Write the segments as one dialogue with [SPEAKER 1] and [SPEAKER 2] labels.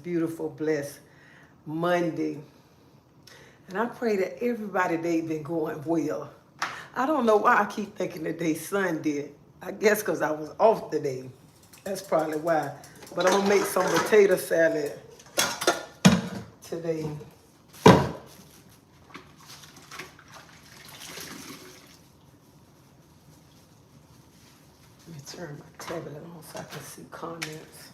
[SPEAKER 1] beautiful, blessed Monday. And I pray that everybody day been going well. I don't know why I keep thinking today Sunday. I guess because I was off today. That's probably why. But I'm going to make some potato salad today. Let me turn my tablet on so I can see comments.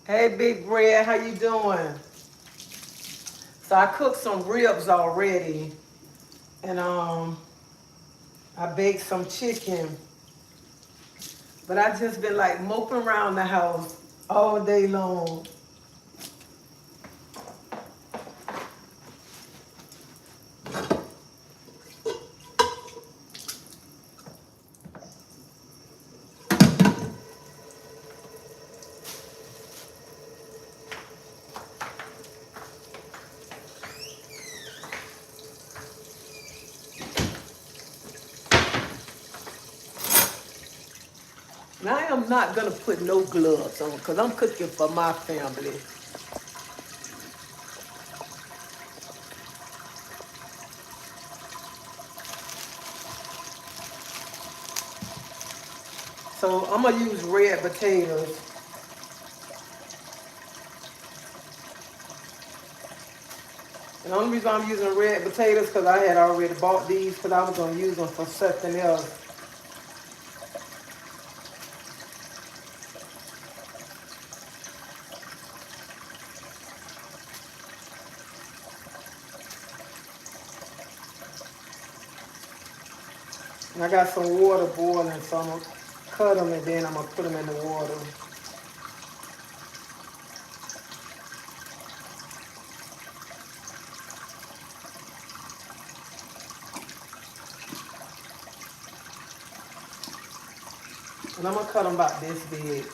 [SPEAKER 1] Hey, Big Bread, how you doing? So I cooked some ribs already, and I baked some chicken. But I just been like moping around the house all day long. And I am not gonna put no gloves on because I'm cooking for my family. So I'm gonna use red potatoes. And the only reason I'm using red potatoes because I had already bought these because I was gonna use them for something else. And I got some water boiling, so I'm gonna cut them and then I'm gonna put them in the water. And I'm gonna cut them about this big.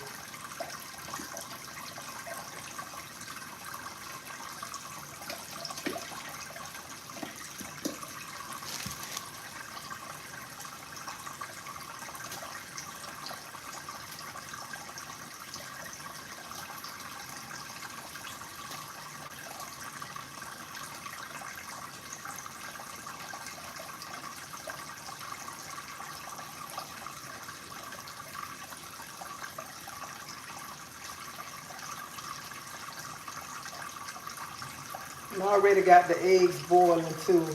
[SPEAKER 1] And I already got the eggs boiling too.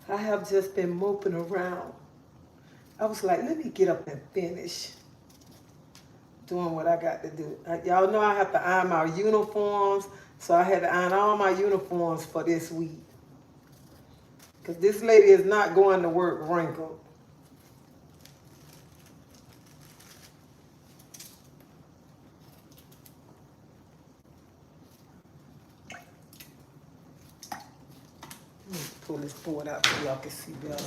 [SPEAKER 1] I have just been moping around. I was like, let me get up and finish doing what I got to do. Y'all know I have to iron my uniforms, so I had to iron all my uniforms for this week. Because this lady is not going to work wrinkled. Let me pull this board out so y'all can see better.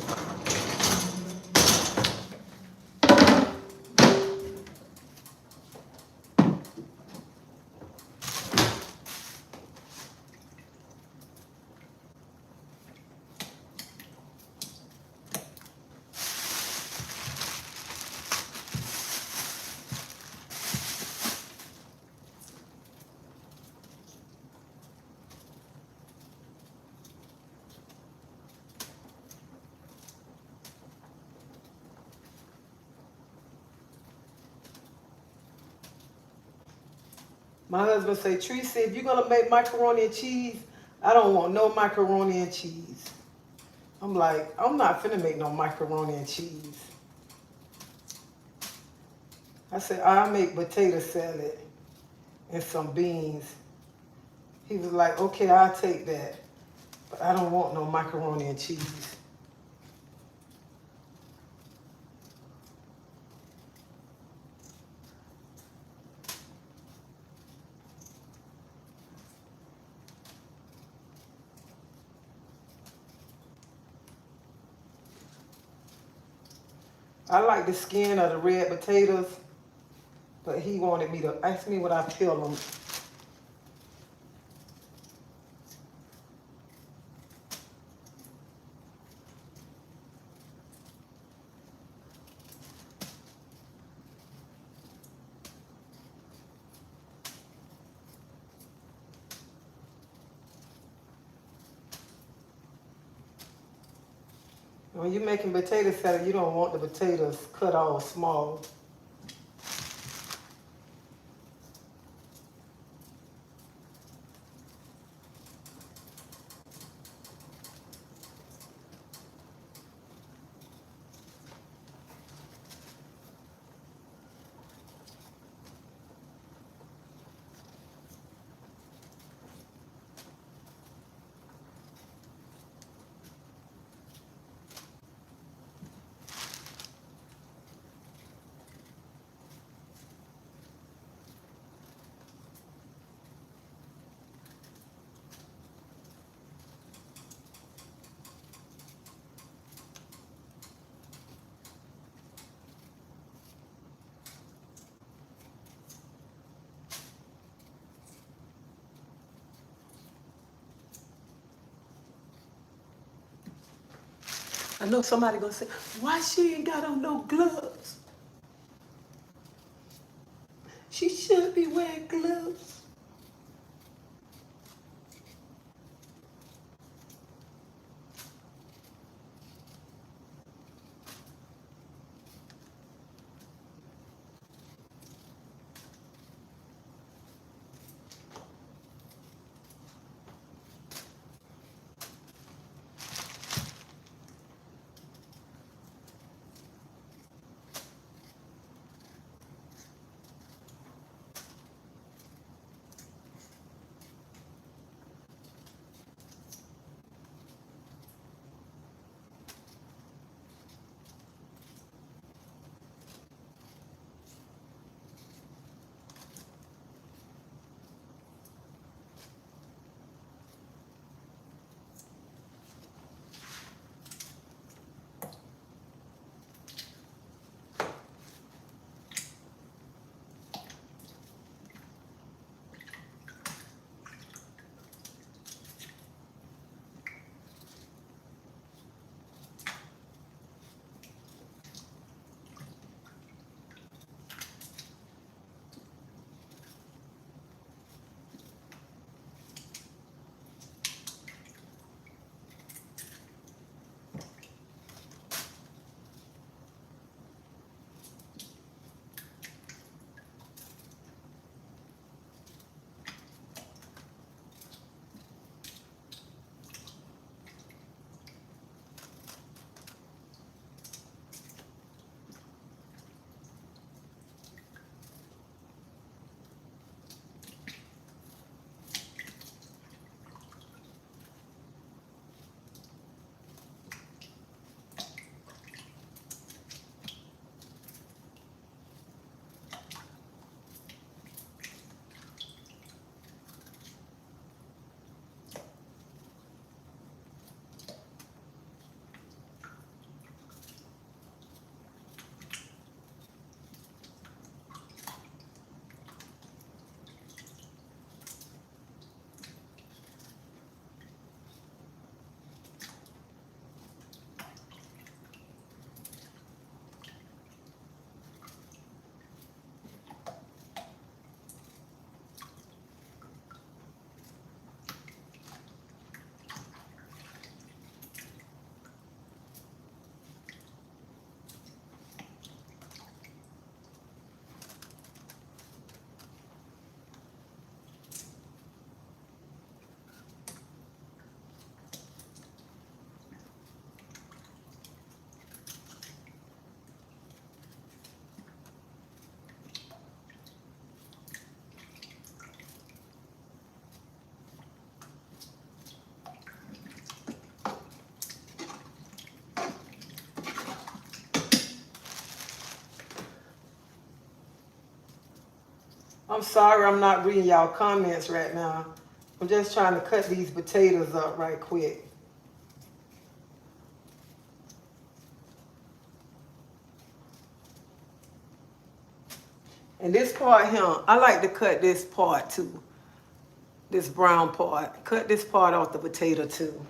[SPEAKER 1] My husband say, Teresa, if you're gonna make macaroni and cheese, I don't want no macaroni and cheese. I'm like, I'm not finna make no macaroni and cheese. I said, I'll make potato salad and some beans. He was like, okay, I'll take that. But I don't want no macaroni and cheese. I like the skin of the red potatoes, but he wanted me to ask me would I peel them. When you're making potato salad, you don't want the potatoes cut off small. I know somebody gonna say, why she ain't got on no gloves? She should be wearing gloves. I'm sorry I'm not reading y'all comments right now. I'm just trying to cut these potatoes up right quick. And this part here, I like to cut this part too. This brown part. Cut this part off the potato too.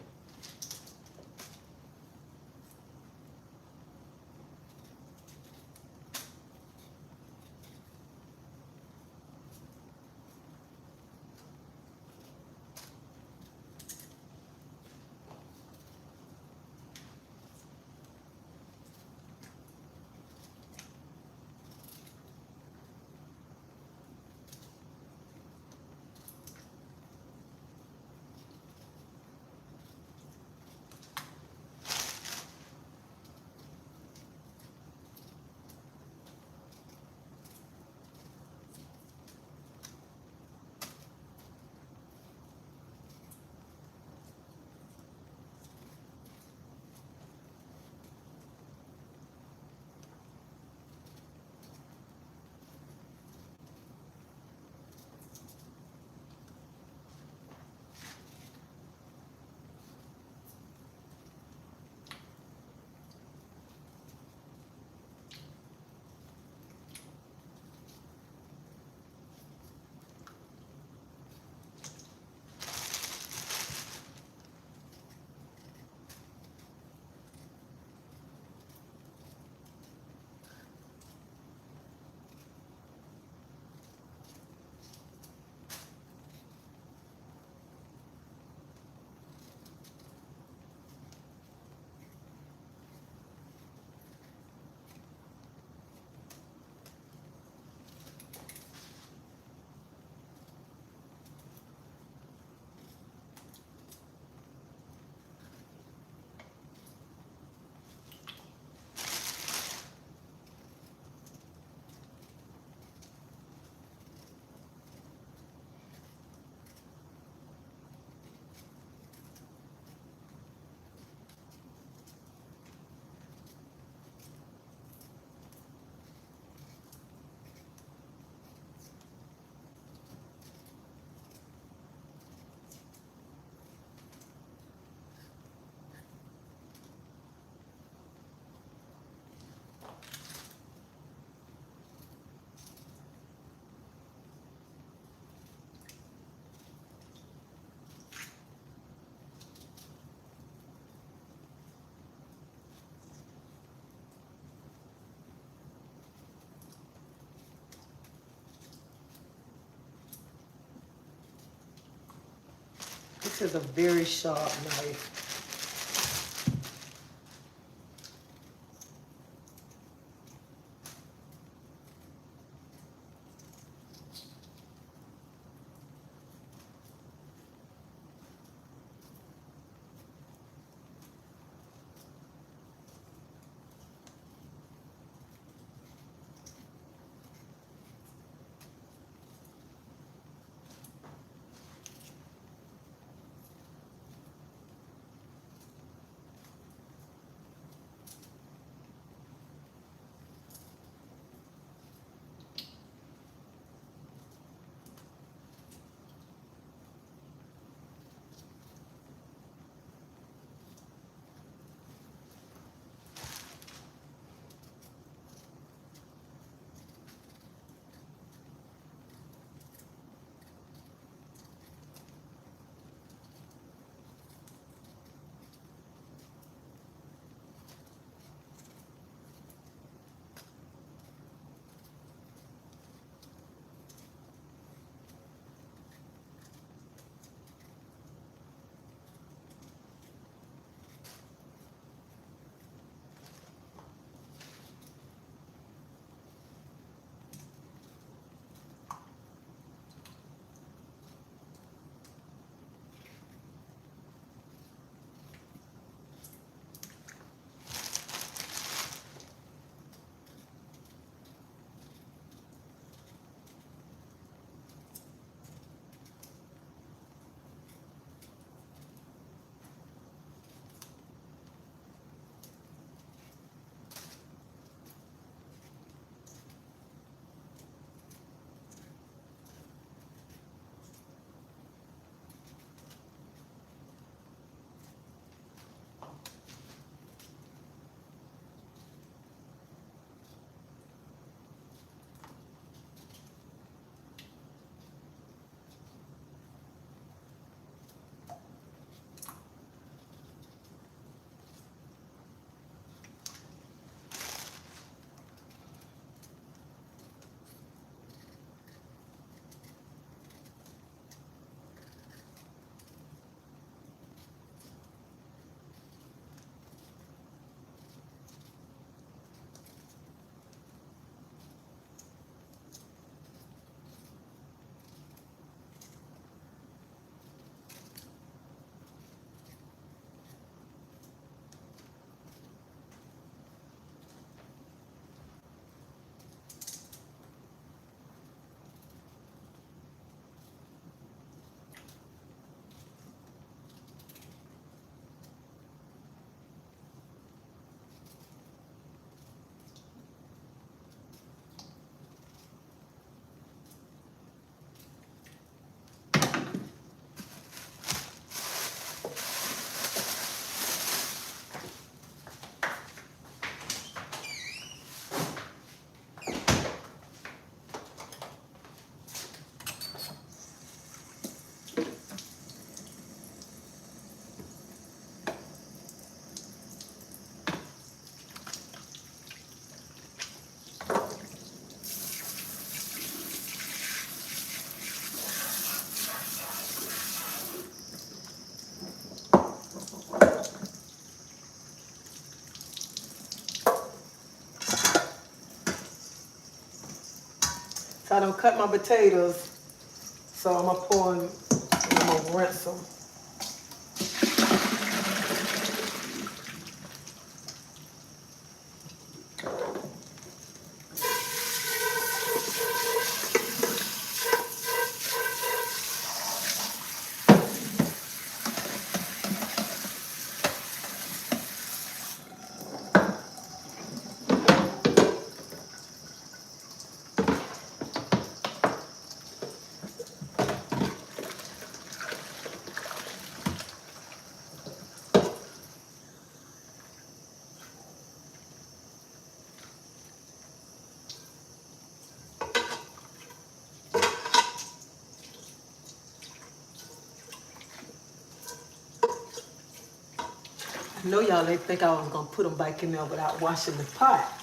[SPEAKER 1] This is a very sharp knife. So I don't cut my potatoes. So I'm gonna pour them and I'm gonna rinse them. I know y'all ain't think I was gonna put them back in there without washing the pot.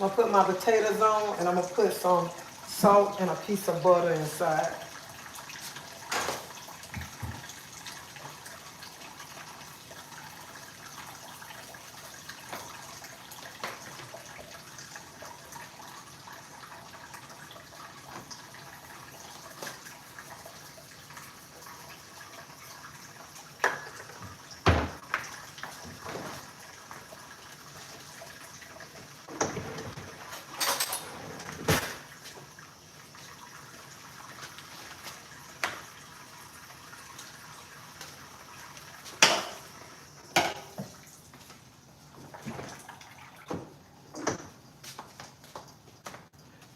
[SPEAKER 1] I'm gonna put my potatoes on and I'm gonna put some salt and a piece of butter inside.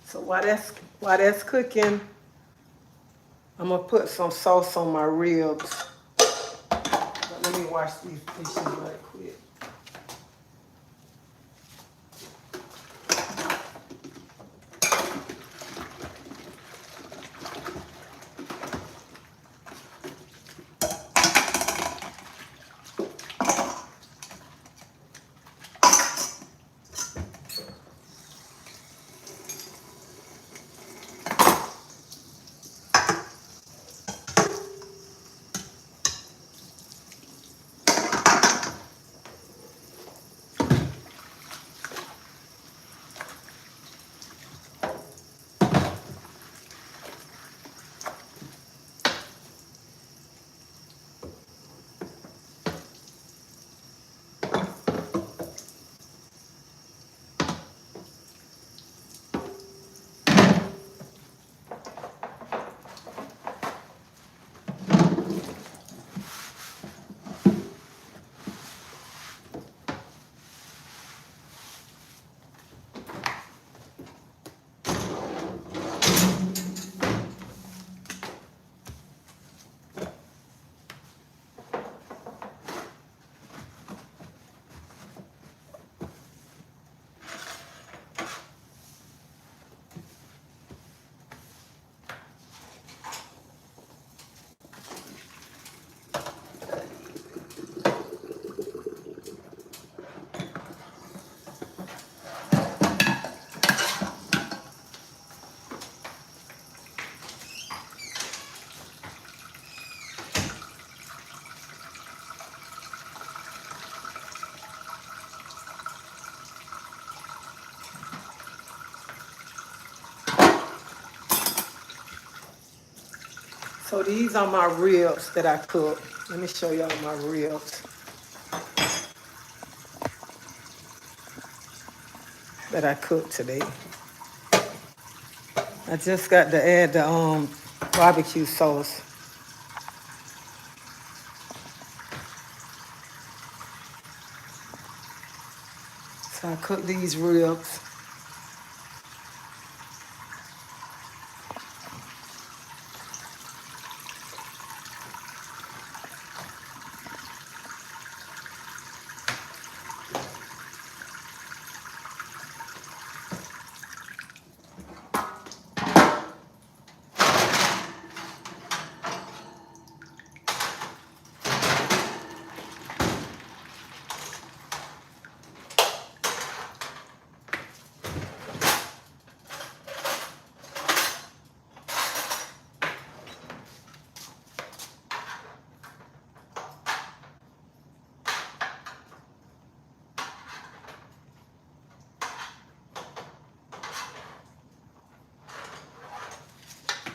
[SPEAKER 1] So while that's cooking, I'm gonna put some sauce on my ribs. But let me wash these dishes right quick. So these are my ribs that I cooked. Let me show y'all my ribs that I cooked today. I just got to add the barbecue sauce. So I cooked these ribs.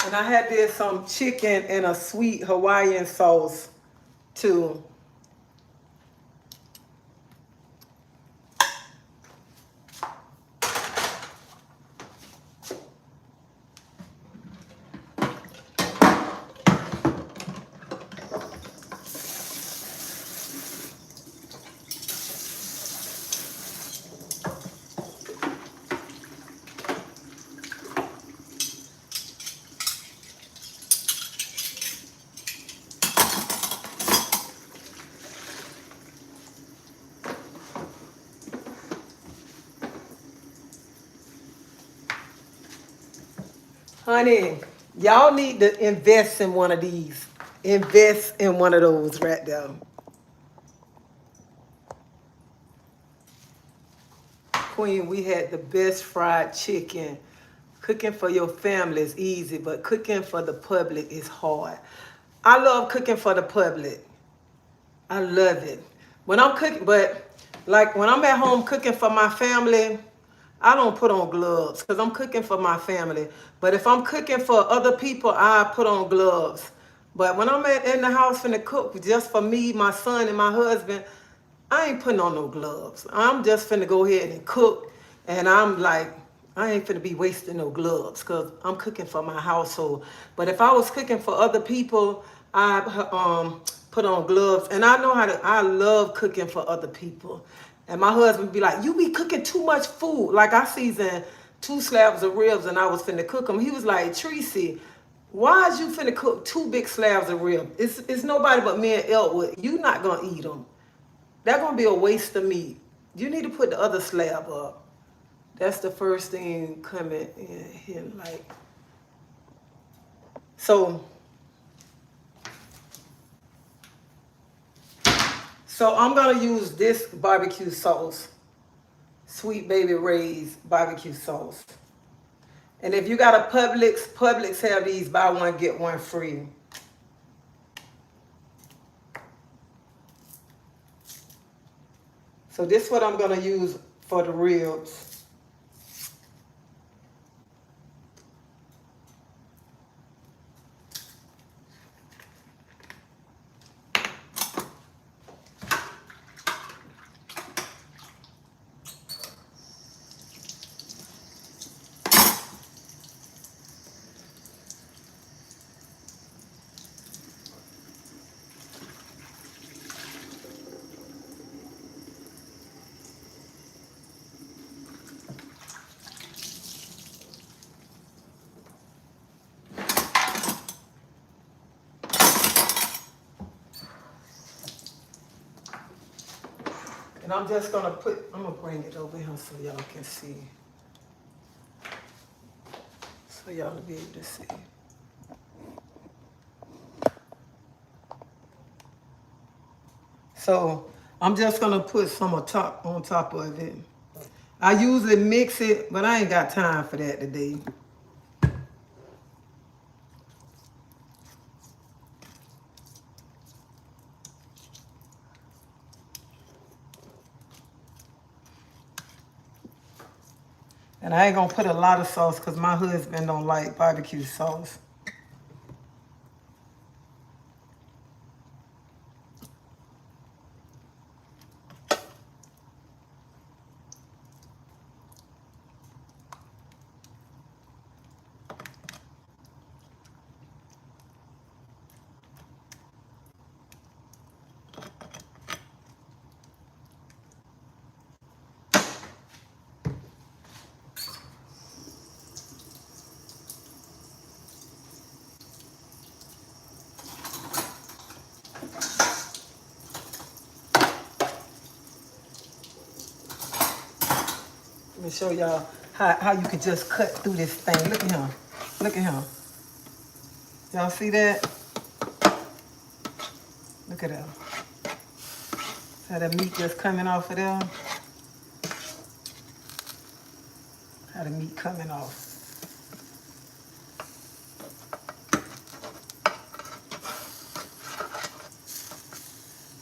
[SPEAKER 1] And I had this some chicken and a sweet Hawaiian sauce too. Honey, y'all need to invest in one of these. Invest in one of those right there. Queen, we had the best fried chicken. Cooking for your family is easy, but cooking for the public is hard. I love cooking for the public. I love it. When I'm cooking, but like when I'm at home cooking for my family, I don't put on gloves because I'm cooking for my family. But if I'm cooking for other people, I put on gloves. But when I'm in the house finna cook just for me, my son, and my husband, I ain't putting on no gloves. I'm just finna go ahead and cook. And I'm like, I ain't finna be wasting no gloves because I'm cooking for my household. But if I was cooking for other people, I put on gloves. And I know how to, I love cooking for other people. And my husband be like, you be cooking too much food. Like I seasoned 2 slabs of ribs and I was finna cook them. He was like, Tracy, why is you finna cook 2 big slabs of ribs? It's nobody but me and Elwood. You not gonna eat them. That's gonna be a waste of meat. You need to put the other slab up. That's the first thing coming in here, like. So I'm gonna use this barbecue sauce, Sweet Baby Ray's barbecue sauce. And if you got a Publix have these buy one get one free. So this is what I'm gonna use for the ribs. And I'm just gonna I'm gonna bring it over here so y'all can see. So y'all will be able to see. So I'm just gonna put some on top of it. I usually mix it, but I ain't got time for that today. And I ain't gonna put a lot of sauce because my husband don't like barbecue sauce. Let me show y'all how you can just cut through this thing. Look at him. Look at him. Y'all see that? Look at that. How the meat just coming off of there. How the meat coming off.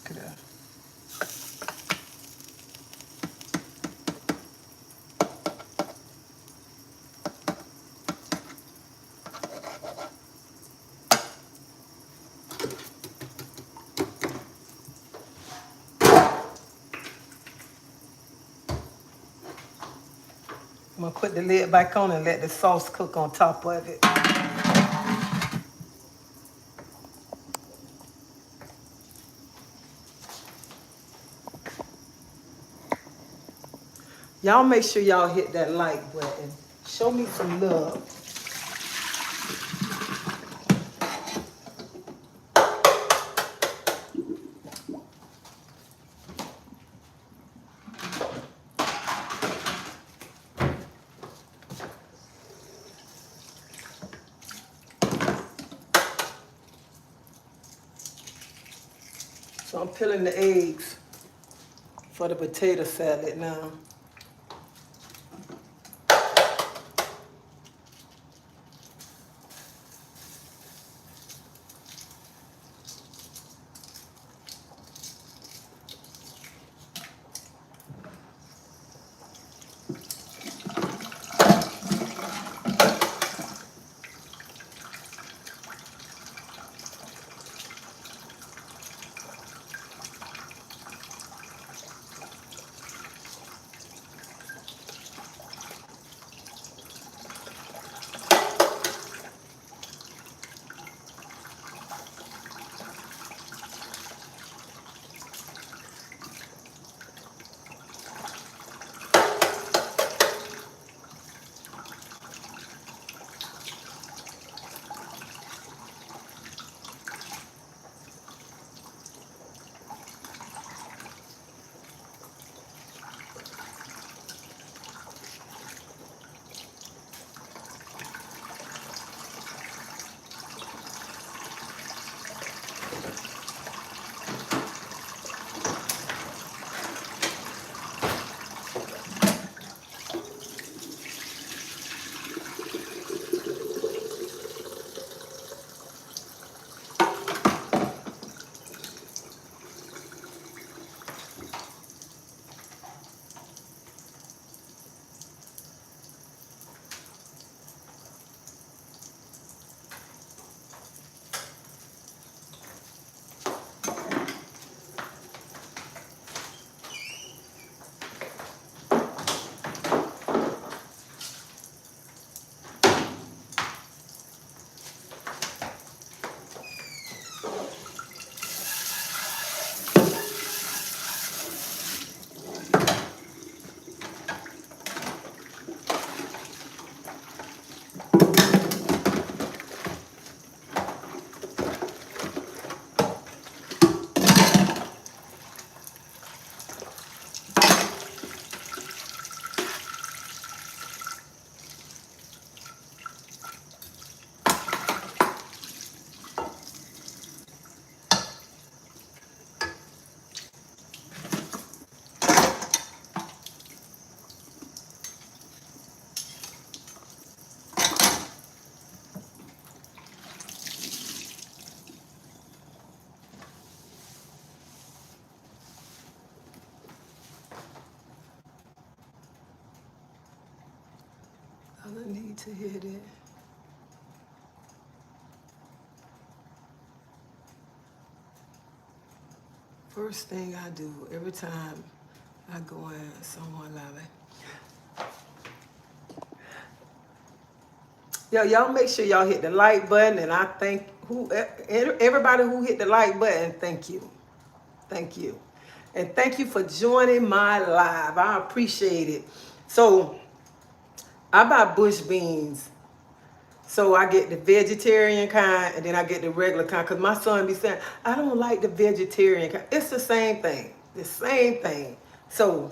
[SPEAKER 1] Look at that. I'm gonna put the lid back on and let the sauce cook on top of it. Y'all make sure y'all hit that like button. Show me some love. So I'm peeling the eggs for the potato salad now. I don't need to hit it. First thing I do every time I go in someone like, yo, y'all make sure y'all hit the like button, and I thank everybody who hit the like button. Thank you, thank you, and thank you for joining my live. I appreciate it. So I buy bush beans. So I get the vegetarian kind, and then I get the regular kind, because my son be saying, I don't like the vegetarian kind. It's the same thing. The same thing. So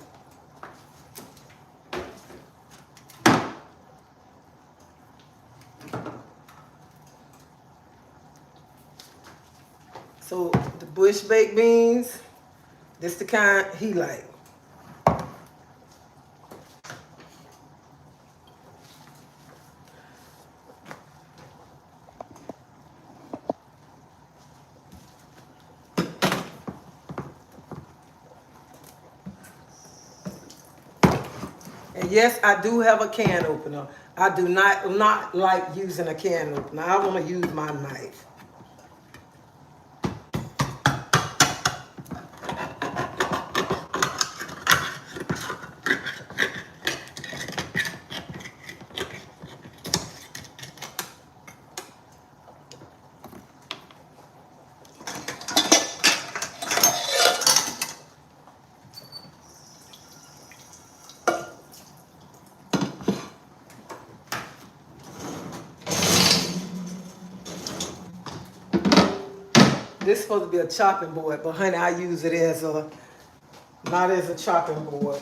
[SPEAKER 1] the bush baked beans, this the kind he like. And yes, I do have a can opener. I do not like using a can opener. I want to use my knife. This is supposed to be a chopping board, but honey, I use it as a, not as a chopping board.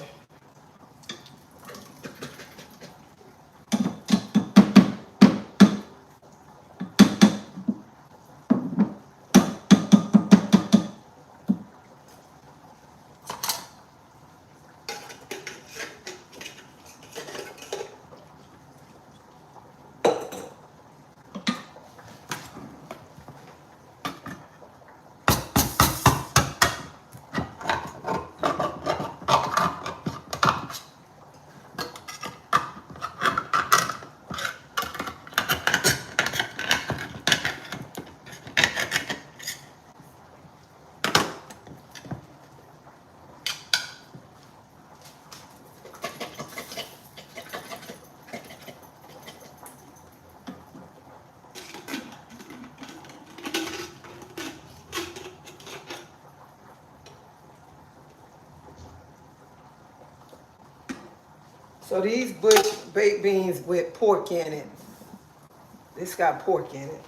[SPEAKER 1] So these bush baked beans with pork in it. This got pork in it.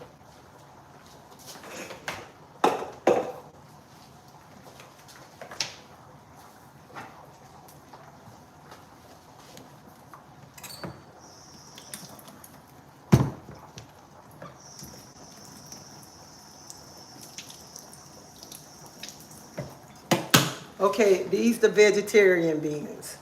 [SPEAKER 1] Okay, these the vegetarian beans.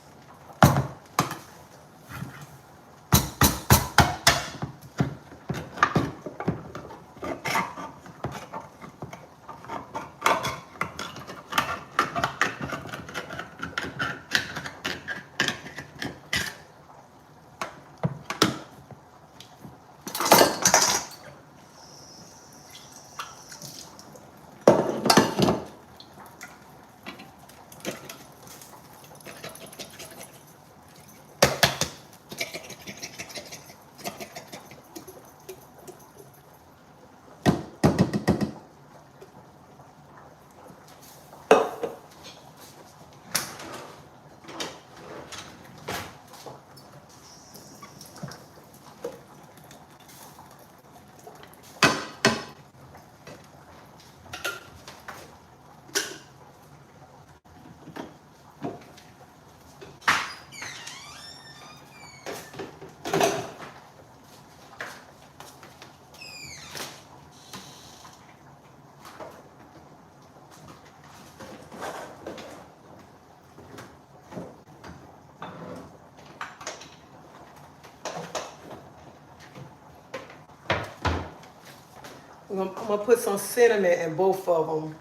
[SPEAKER 1] I'm gonna put some cinnamon in both of them.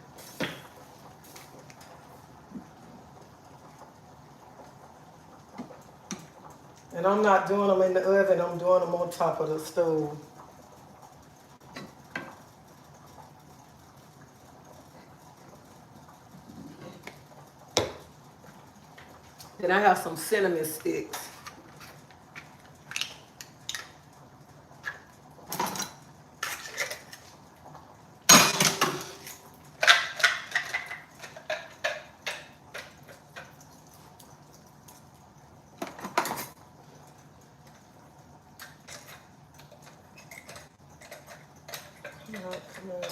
[SPEAKER 1] And I'm not doing them in the oven, I'm doing them on top of the stove. Then I have some cinnamon sticks. Come on.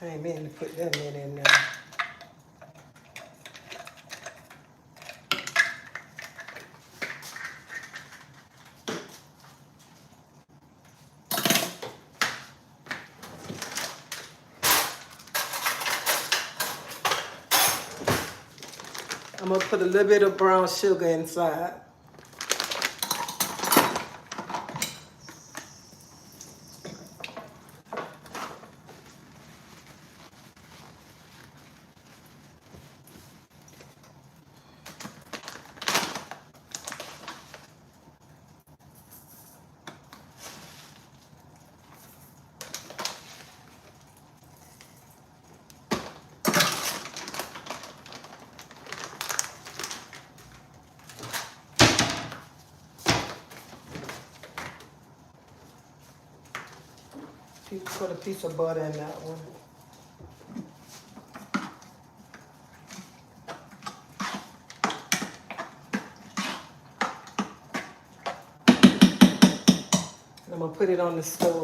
[SPEAKER 1] I ain't meant to put that in there. I'm gonna put a little bit of brown sugar inside. Put a piece of butter in that one. I'm I'm gonna put it on the stove.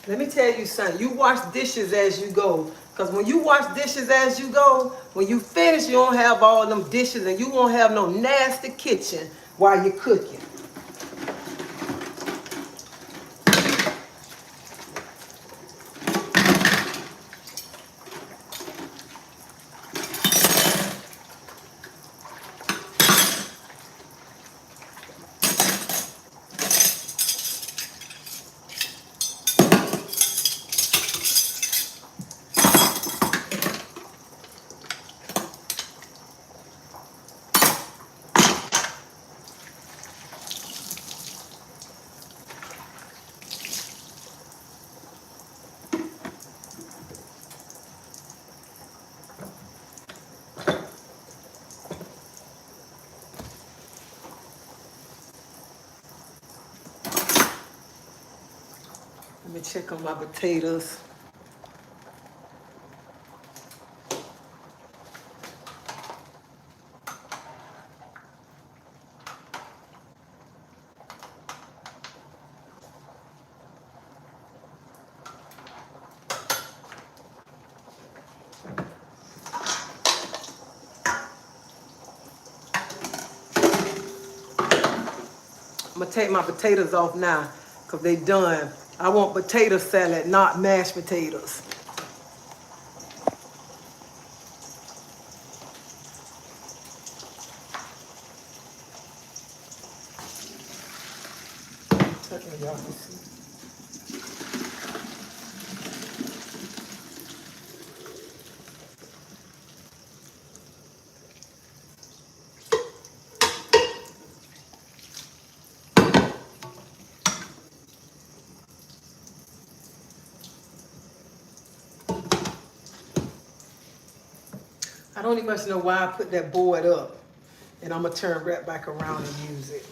[SPEAKER 1] Let me tell you something. You wash dishes as you go. Because when you wash dishes as you go, when you finish, you don't have all them dishes and you won't have no nasty kitchen while you're cooking. Let me check on my potatoes. I'm gonna take my potatoes off now because they done. I want potato salad, not mashed potatoes. Y'all can see. I don't even much know why I put that board up. And I'm gonna turn right back around and use it.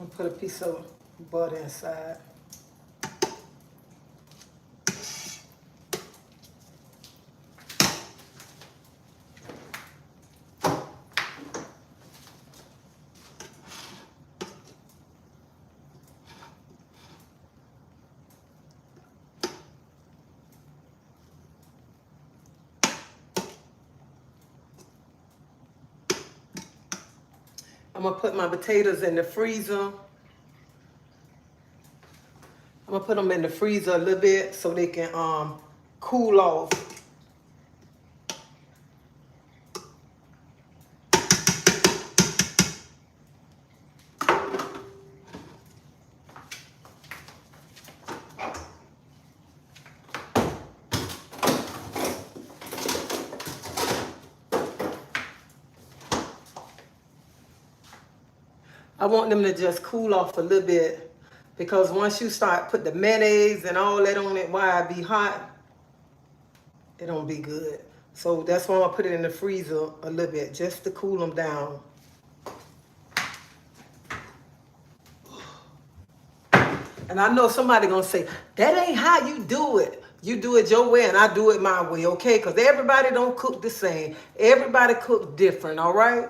[SPEAKER 1] I'm gonna put a piece of butter inside. I'm gonna put my potatoes in the freezer. I'm gonna put them in the freezer a little bit so they can cool off. I want them to just cool off a little bit, because once you start put the mayonnaise and all that on it while it be hot, it don't be good. So that's why I'm gonna put it in the freezer a little bit, just to cool them down. And I know somebody gonna say, that ain't how you do it. You do it your way and I do it my way, okay? Because everybody don't cook the same. Everybody cook different, all right?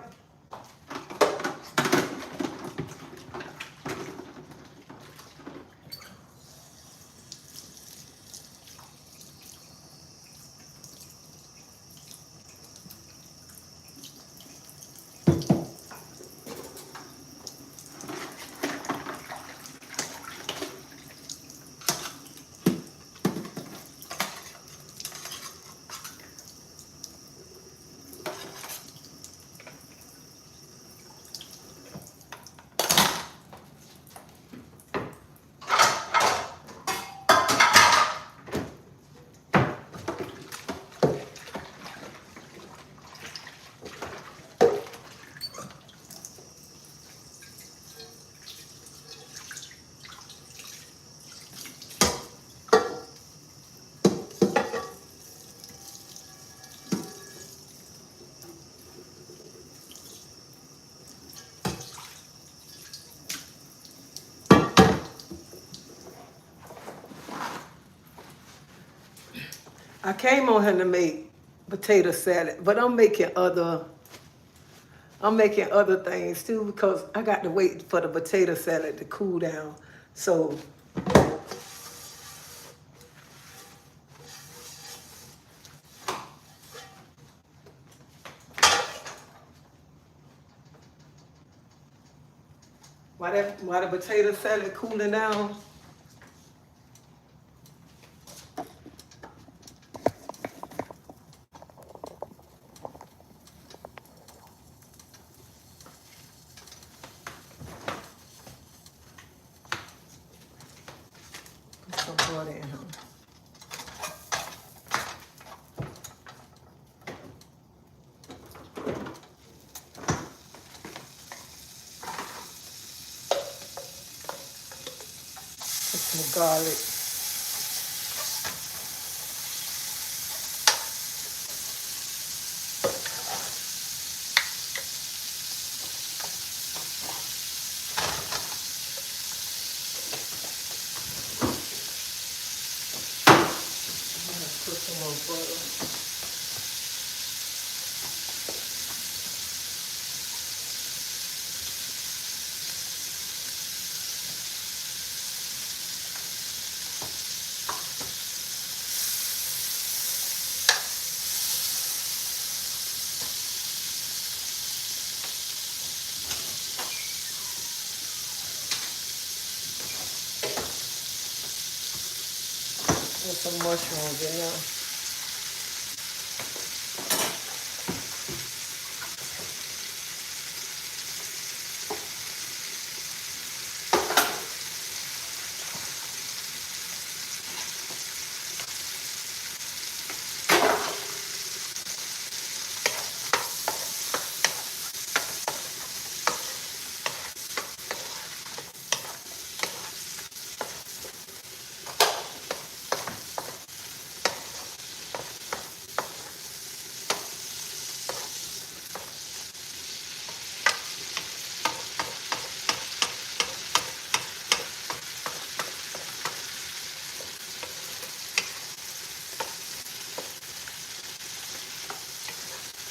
[SPEAKER 1] I came on here to make potato salad, but I'm making other things too, because I got to wait for the potato salad to cool down. So while the potato salad cooling down, put some butter in here. Put some garlic. Put some more butter. Put some mushrooms in there.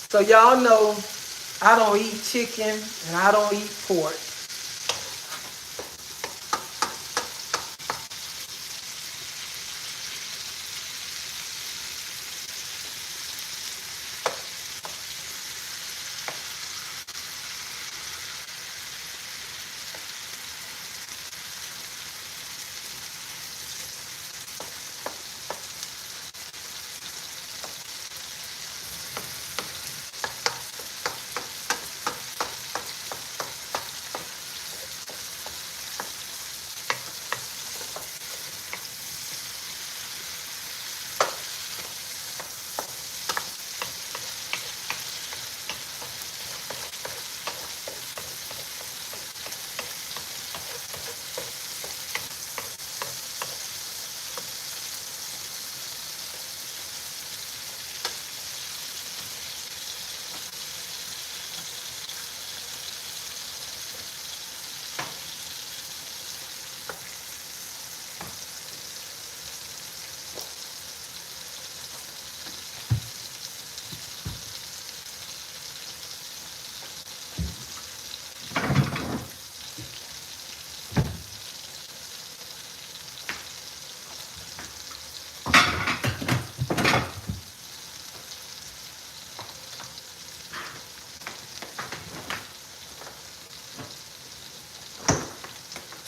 [SPEAKER 1] So y'all know I don't eat chicken and I don't eat pork.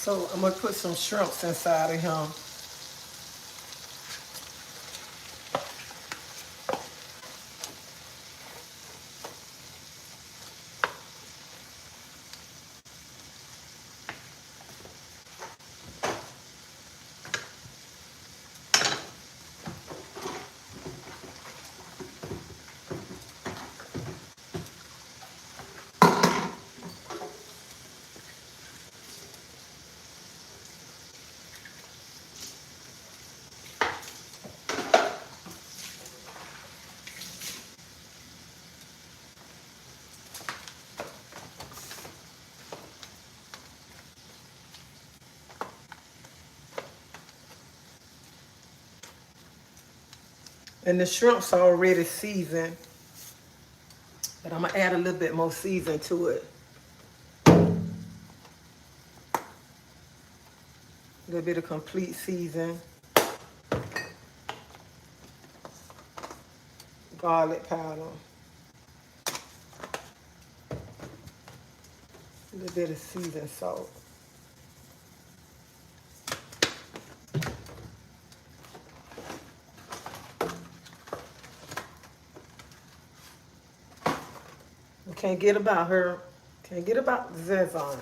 [SPEAKER 1] So I'm gonna put some shrimps inside of him. And the shrimps are already seasoned, but I'm gonna add a little bit more season to it. A little bit of complete season. Garlic powder. A little bit of seasoned salt. We can't get about her. Can't get about the zazon.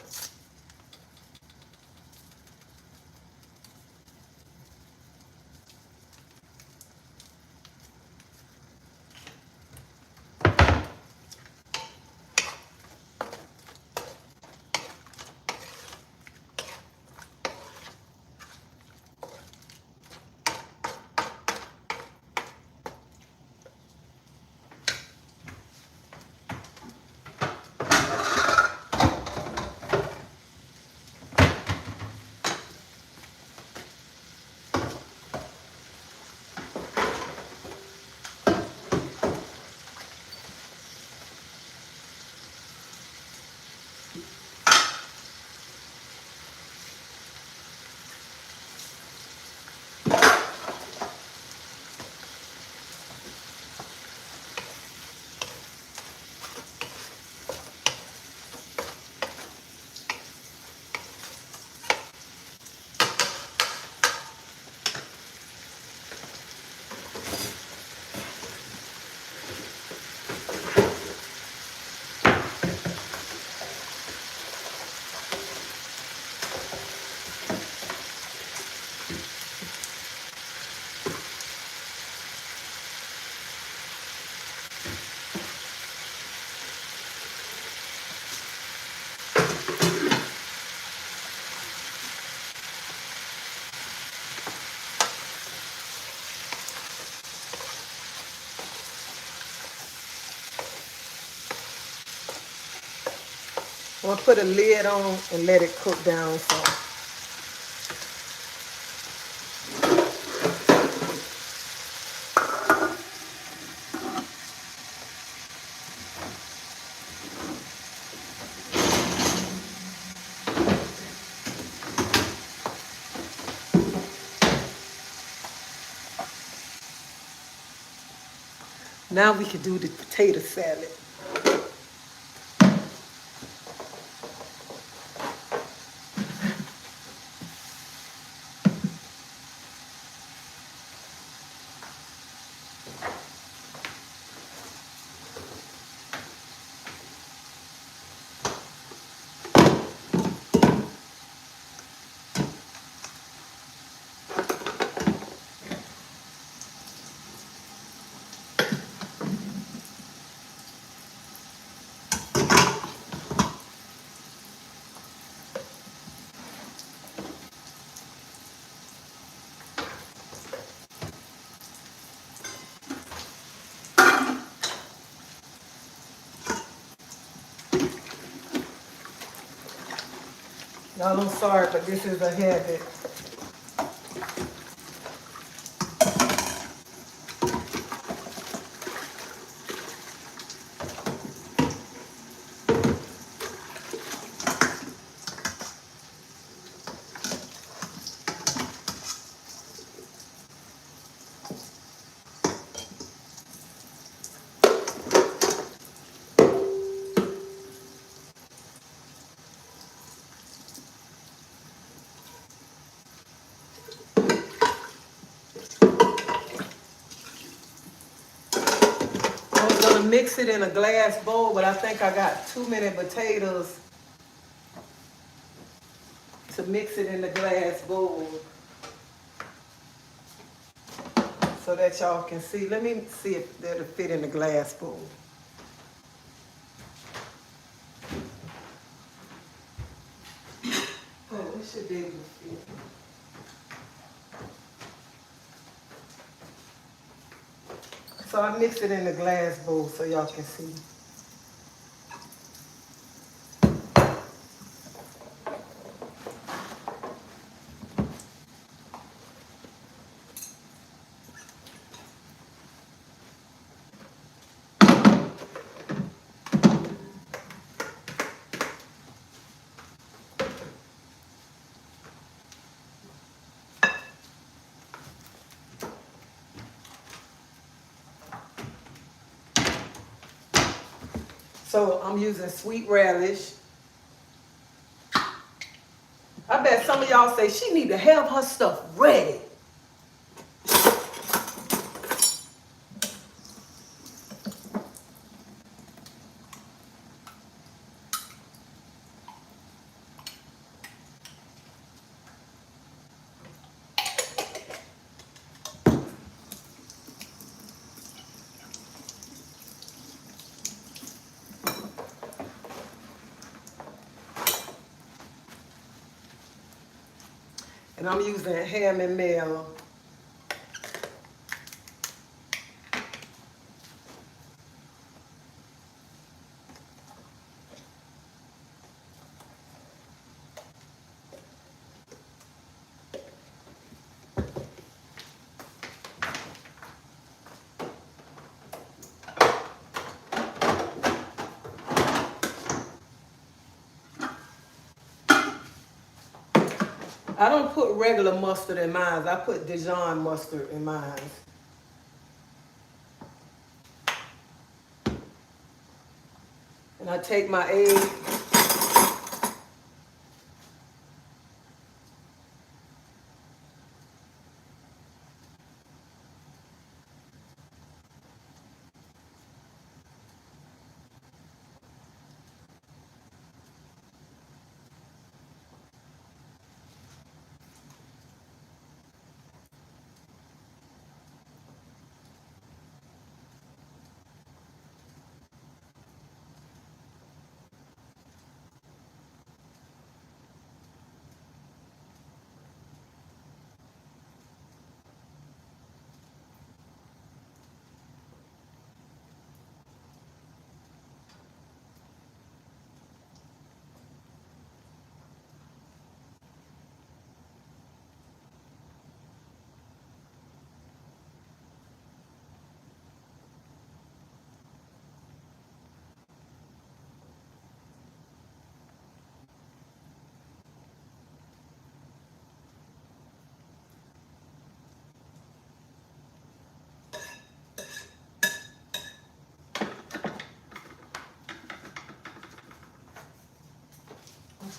[SPEAKER 1] I'm gonna put a lid on and let it cook down some. Now we can do the potato salad. Y'all, I'm sorry, but this is a habit. mix it in a glass bowl, but I think I got too many potatoes to mix it in the glass bowl so that y'all can see. Let me see if that'll fit in the glass bowl. Oh, it should be able to fit. So I mix it in the glass bowl so y'all can see. So I'm using sweet relish. I bet some of y'all say she need to have her stuff ready. And I'm using ham and meal. I don't put regular mustard in mine. I put Dijon mustard in mine. And I take my egg.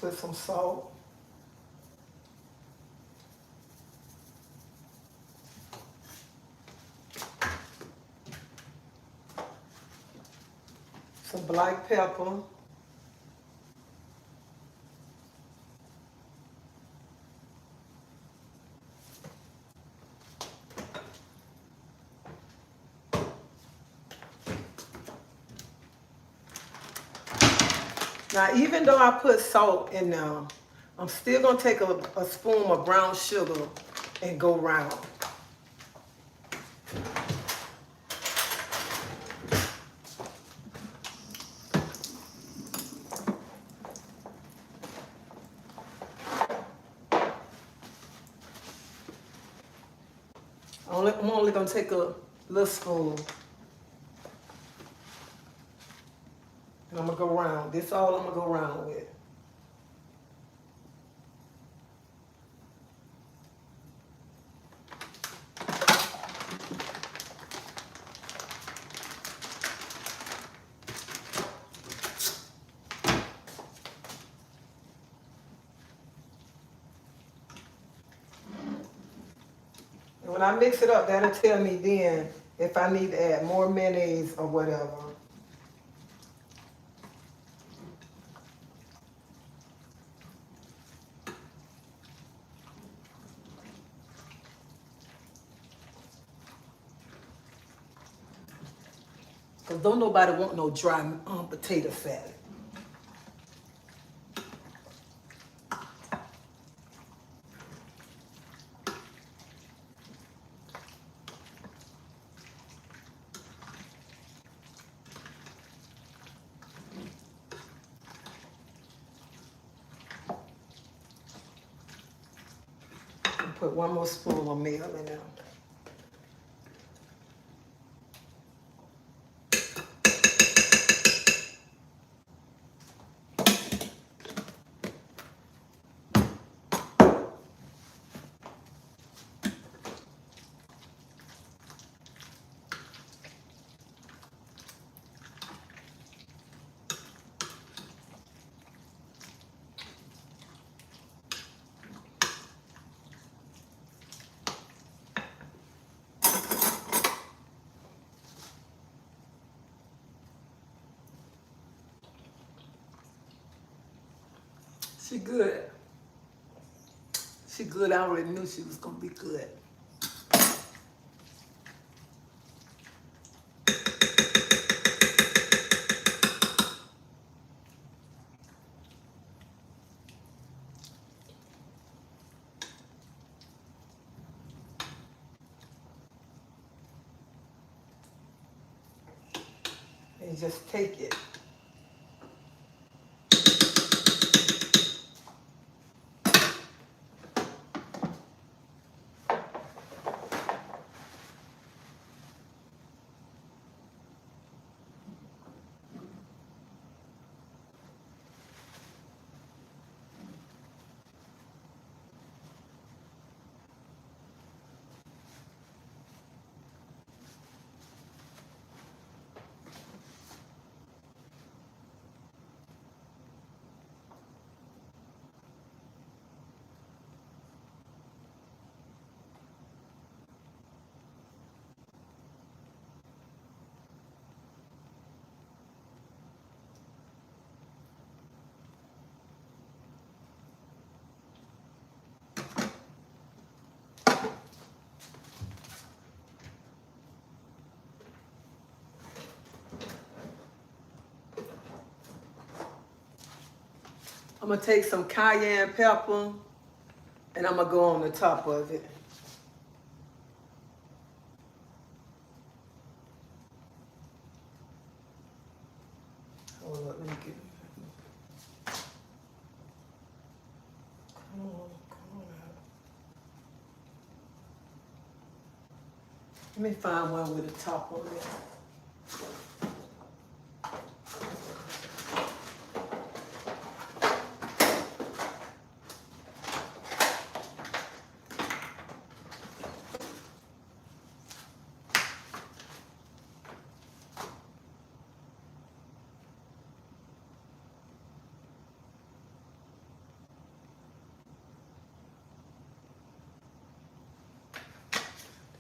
[SPEAKER 1] Put some salt. Some black pepper. Now, even though I put salt in there, I'm still gonna take a spoon of brown sugar and go round. I'm only gonna take a little spoon. And I'm gonna go round. This all I'm gonna go round with. And when I mix it up, that'll tell me then if I need to add more mayonnaise or whatever. Because don't nobody want no dry potato salad. Put one more spoon of meal in there. She good. She good. I already knew she was gonna be good. And just take it. I'm gonna take some cayenne pepper and I'm gonna go on the top of it. Hold up, let me get it. Come on out. Let me find one with a top on it.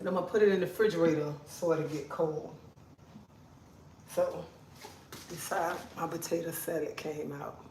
[SPEAKER 1] And I'm gonna put it in the refrigerator so it'll get cold. So, this how my potato salad came out.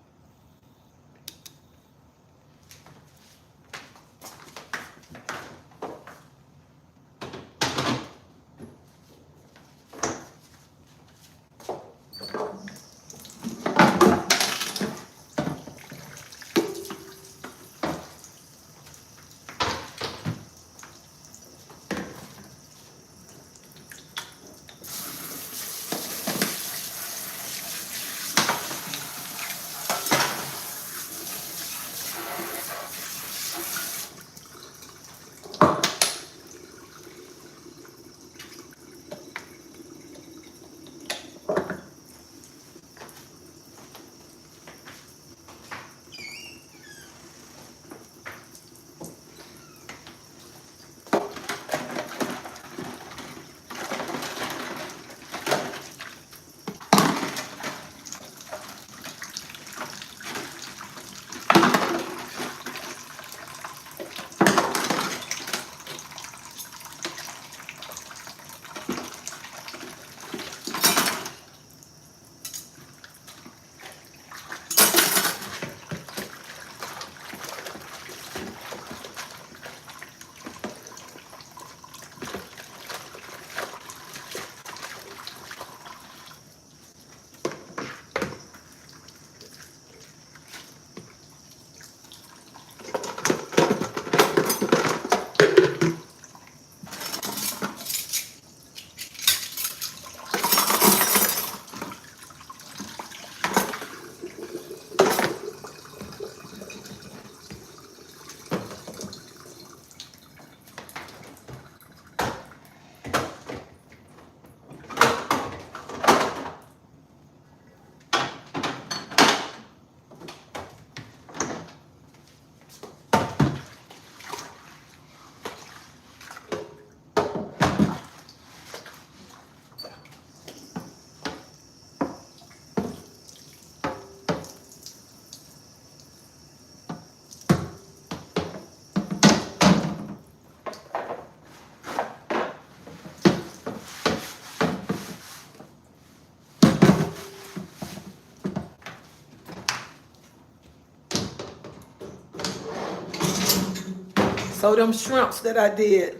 [SPEAKER 1] So them shrimps that I did,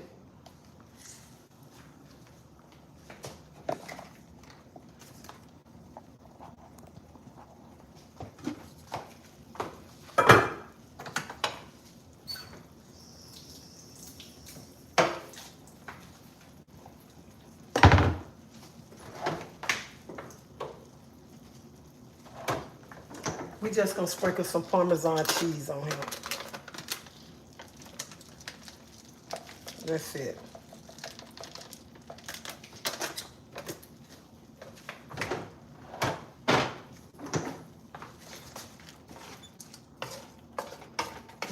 [SPEAKER 1] we just gonna sprinkle some Parmesan cheese on here. That's it.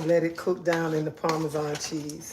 [SPEAKER 1] Let it cook down in the Parmesan cheese.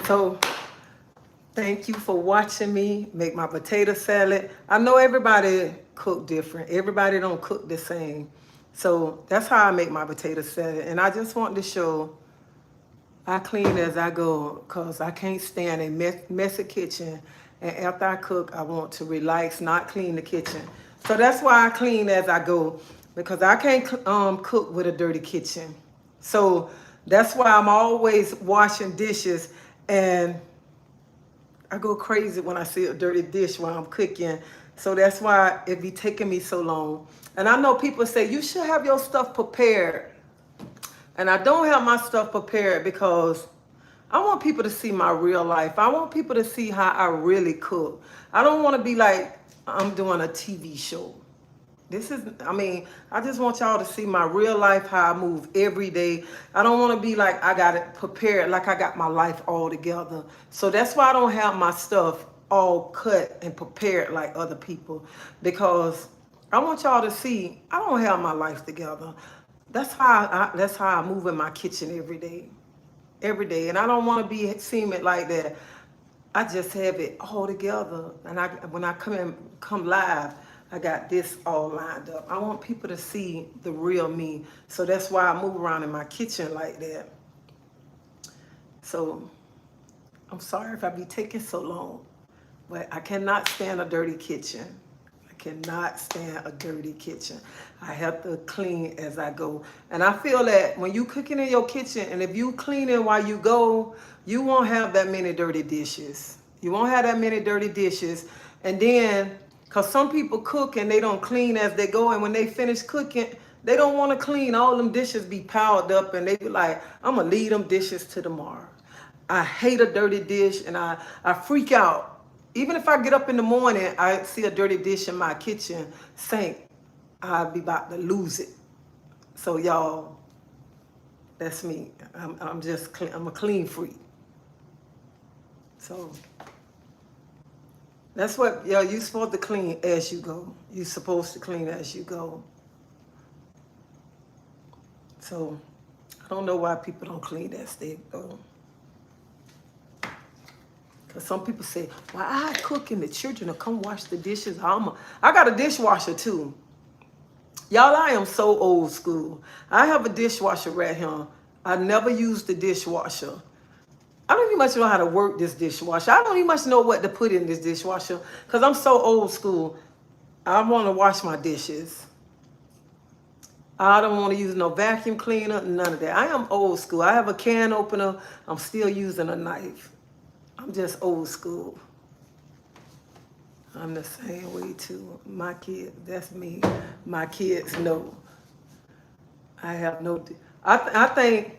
[SPEAKER 1] So thank you for watching me make my potato salad. I know everybody cook different. Everybody don't cook the same. So that's how I make my potato salad. And I just want to show I clean as I go because I can't stand a messy kitchen. And after I cook, I want to relax, not clean the kitchen. So that's why I clean as I go because I can't cook with a dirty kitchen. So that's why I'm always washing dishes, and I go crazy when I see a dirty dish while I'm cooking. So that's why it be taking me so long. And I know people say, you should have your stuff prepared. And I don't have my stuff prepared because I want people to see my real life. I want people to see how I really cook. I don't want to be like I'm doing a TV show. I just want y'all to see my real life, how I move every day. I don't want to be like I got it prepared, like I got my life all together. So that's why I don't have my stuff all cut and prepared like other people, because I want y'all to see I don't have my life together. That's how I move in my kitchen every day. Every day. And I don't want to be seeming like that. I just have it all together. And when I come live, I got this all lined up. I want people to see the real me. So that's why I move around in my kitchen like that. So I'm sorry if I be taking so long, but I cannot stand a dirty kitchen. I cannot stand a dirty kitchen. I have to clean as I go. And I feel that when you cooking in your kitchen, and if you cleaning while you go, you won't have that many dirty dishes. You won't have that many dirty dishes. And then, because some people cook and they don't clean as they go, and when they finish cooking, they don't want to clean. All them dishes be piled up, and they be like, I'm going to leave them dishes to tomorrow. I hate a dirty dish, and I freak out. Even if I get up in the morning, I see a dirty dish in my kitchen sink, I'll be about to lose it. So y'all, that's me. I'm a clean freak. So that's what, you're supposed to clean as you go. You're supposed to clean as you go. So I don't know why people don't clean as they go. Because some people say, well, I cook and the children will come wash the dishes. I got a dishwasher too. Y'all, I am so old school. I have a dishwasher right here. I never used the dishwasher. I don't even much know how to work this dishwasher. I don't even much know what to put in this dishwasher because I'm so old school. I want to wash my dishes. I don't want to use no vacuum cleaner, none of that. I am old school. I have a can opener. I'm still using a knife. I'm just old school. I'm the same way too. My kids, that's me. My kids know. I have no, I think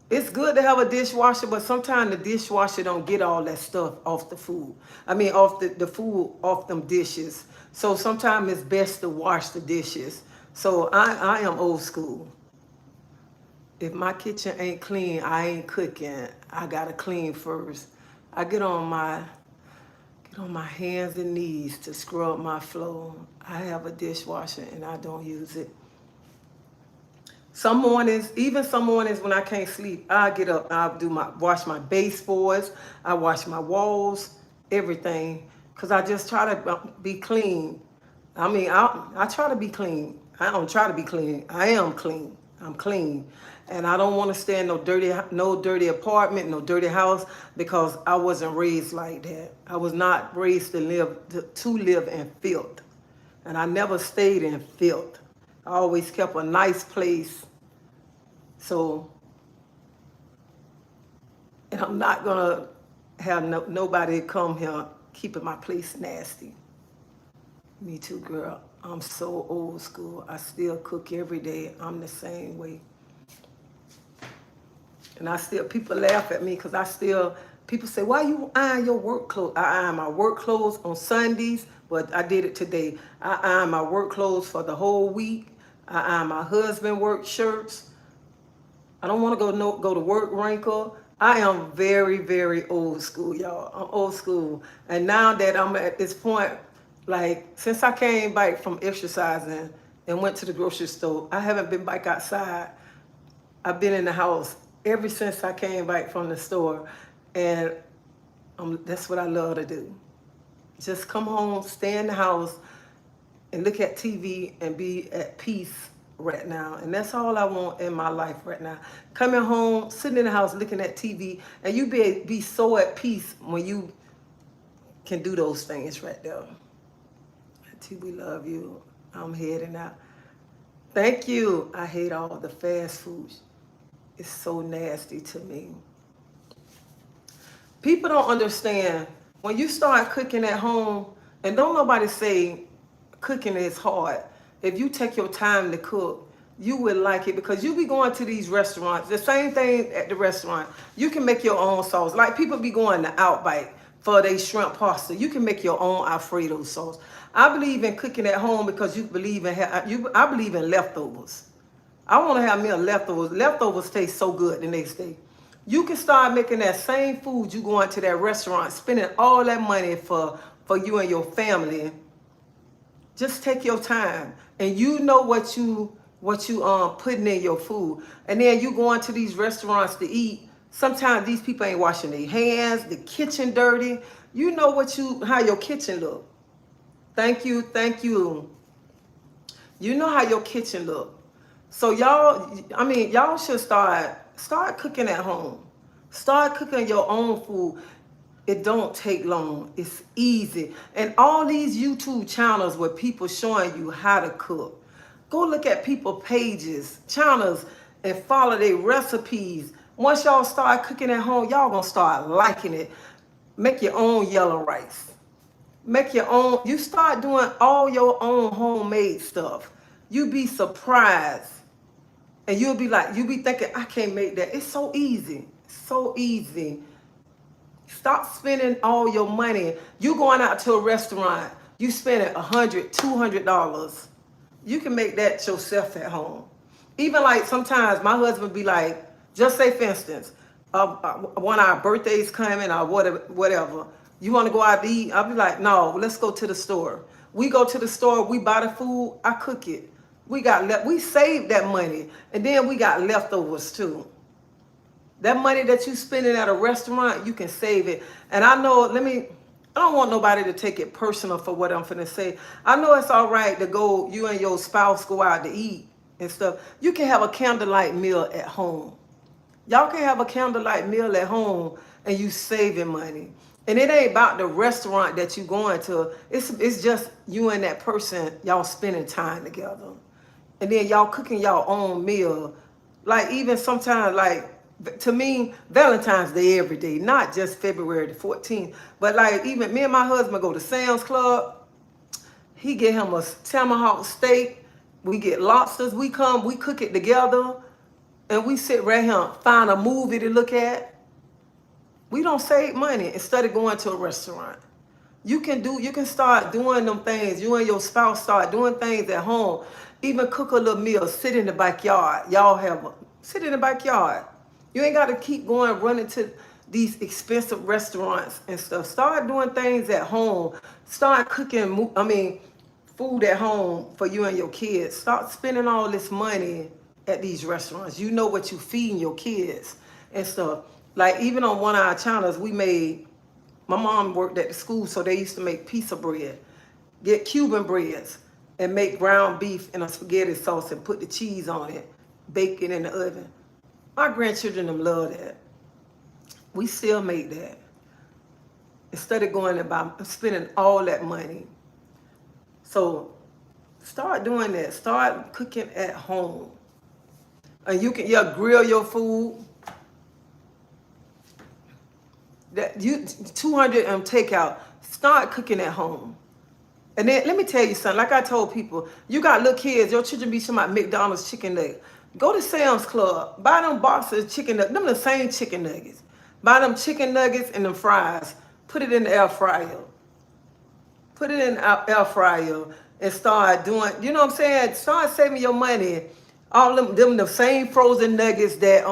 [SPEAKER 1] it's good to have a dishwasher, but sometimes the dishwasher don't get all that stuff off the food. Off the food, off them dishes. So sometimes it's best to wash the dishes. So I am old school. If my kitchen ain't clean, I ain't cooking. I gotta clean first. I get on my hands and knees to scrub my floor. I have a dishwasher and I don't use it. Some mornings, even some mornings when I can't sleep, I get up, wash my baseboards, I wash my walls, everything, cause I just try to be clean. I mean, I try to be clean. I don't try to be clean. I am clean. I'm clean, and I don't want to stay in no dirty apartment, no dirty house, because I wasn't raised like that. I was not raised to live in filth, and I never stayed in filth. I always kept a nice place. So, and I'm not gonna have nobody come here keeping my place nasty. Me too, girl. I'm so old school. I still cook every day. I'm the same way. And people laugh at me because people say, why you iron your work clothes? I iron my work clothes on Sundays, but I did it today. I iron my work clothes for the whole week. I iron my husband work shirts. I don't want to go to work wrinkle. I am very, very old school, y'all. I'm old school. And now that I'm at this point, like, since I came back from exercising and went to the grocery store, I haven't been back outside. I've been in the house ever since I came back from the store. And that's what I love to do. Just come home, stay in the house, and look at TV and be at peace right now. And that's all I want in my life right now. Coming home, sitting in the house, looking at TV, and you be so at peace when you can do those things right there. Auntie, we love you. I'm heading out. Thank you. I hate all the fast food. It's so nasty to me. People don't understand. When you start cooking at home, and don't nobody say cooking is hard. If you take your time to cook, you will like it, because you be going to these restaurants, the same thing at the restaurant. You can make your own sauce. Like people be going to Outback for their shrimp pasta. You can make your own Alfredo sauce. I believe in cooking at home because I believe in leftovers. I want to have me a leftovers. Leftovers taste so good the next day. You can start making that same food. You going to that restaurant, spending all that money for you and your family. Just take your time, and you know what you putting in your food. And then you going to these restaurants to eat. Sometimes these people ain't washing their hands, the kitchen dirty. You know how your kitchen look. Thank you, thank you. You know how your kitchen look. So y'all should start cooking at home. Start cooking your own food. It don't take long. It's easy. And all these YouTube channels where people showing you how to cook. Go look at people pages, channels, and follow their recipes. Once y'all start cooking at home, y'all gonna start liking it. Make your own yellow rice. Make your own. You start doing all your own homemade stuff. You be surprised. And you'll be thinking, I can't make that. It's so easy. So easy. Stop spending all your money. You going out to a restaurant, you spending $100, $200. You can make that yourself at home. Even like sometimes my husband be like, just say for instance, one of our birthdays coming or whatever. You want to go out to eat? I'll be like, no, let's go to the store. We go to the store, we buy the food, I cook it. We saved that money, and then we got leftovers too. That money that you spending at a restaurant, you can save it. And I don't want nobody to take it personal for what I'm finna say. I know it's all right to go, you and your spouse go out to eat and stuff. You can have a candlelight meal at home. Y'all can have a candlelight meal at home and you saving money. And it ain't about the restaurant that you going to. It's just you and that person, y'all spending time together. And then y'all cooking y'all own meal. Like even sometimes, like, to me, Valentine's Day every day, not just February the 14th. But like even me and my husband go to Sam's Club. He get him a tomahawk steak. We get lobsters. We cook it together. And we sit right here, find a movie to look at. We don't save money instead of going to a restaurant. You can start doing them things. You and your spouse start doing things at home. Even cook a little meal, sit in the backyard. Y'all have Sit in the backyard. You ain't got to keep going running to these expensive restaurants and stuff. Start doing things at home. Start cooking, food at home for you and your kids. Start spending all this money at these restaurants. You know what you feeding your kids and stuff. Like even on one of our channels, my mom worked at the school, so they used to make pizza bread, get Cuban breads, and make ground beef in a spaghetti sauce and put the cheese on it, bake it in the oven. My grandchildren them love that. We still make that. Instead of going about spending all that money. So start doing that. Start cooking at home. And you can grill your food. That you 200 takeout. Start cooking at home. And then let me tell you something. Like I told people, you got little kids, your children be talking about McDonald's chicken nuggets. Go to Sam's Club. Buy them boxes of chicken nuggets. Them the same chicken nuggets. Buy them chicken nuggets and them fries. Put it in the air fryer. Put it in the air fryer and start doing, you know what I'm saying? Start saving your money. All them the same frozen nuggets that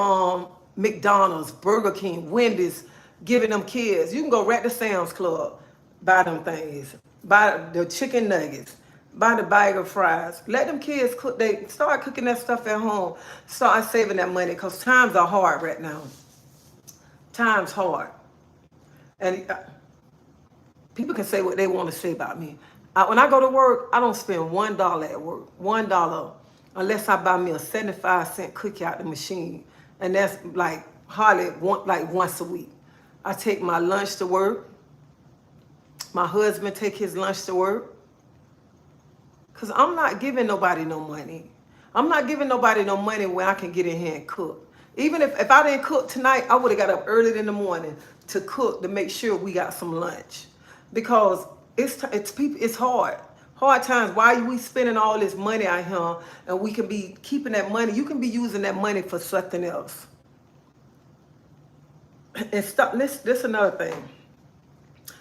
[SPEAKER 1] McDonald's, Burger King, Wendy's giving them kids. You can go right to Sam's Club. Buy them things. Buy the chicken nuggets. Buy the bag of fries. Let them kids cook. They start cooking that stuff at home. Start saving that money because times are hard right now. Times hard. And people can say what they want to say about me. When I go to work, I don't spend $1 at work. $1 unless I buy me a 75-cent cookie out the machine. And that's like hardly once a week. I take my lunch to work. My husband take his lunch to work. Because I'm not giving nobody no money. I'm not giving nobody no money when I can get in here and cook. Even if I didn't cook tonight, I would have got up early in the morning to cook to make sure we got some lunch. Because it's hard. Hard times. Why are we spending all this money out here and we can be keeping that money? You can be using that money for something else. And stop. This another thing.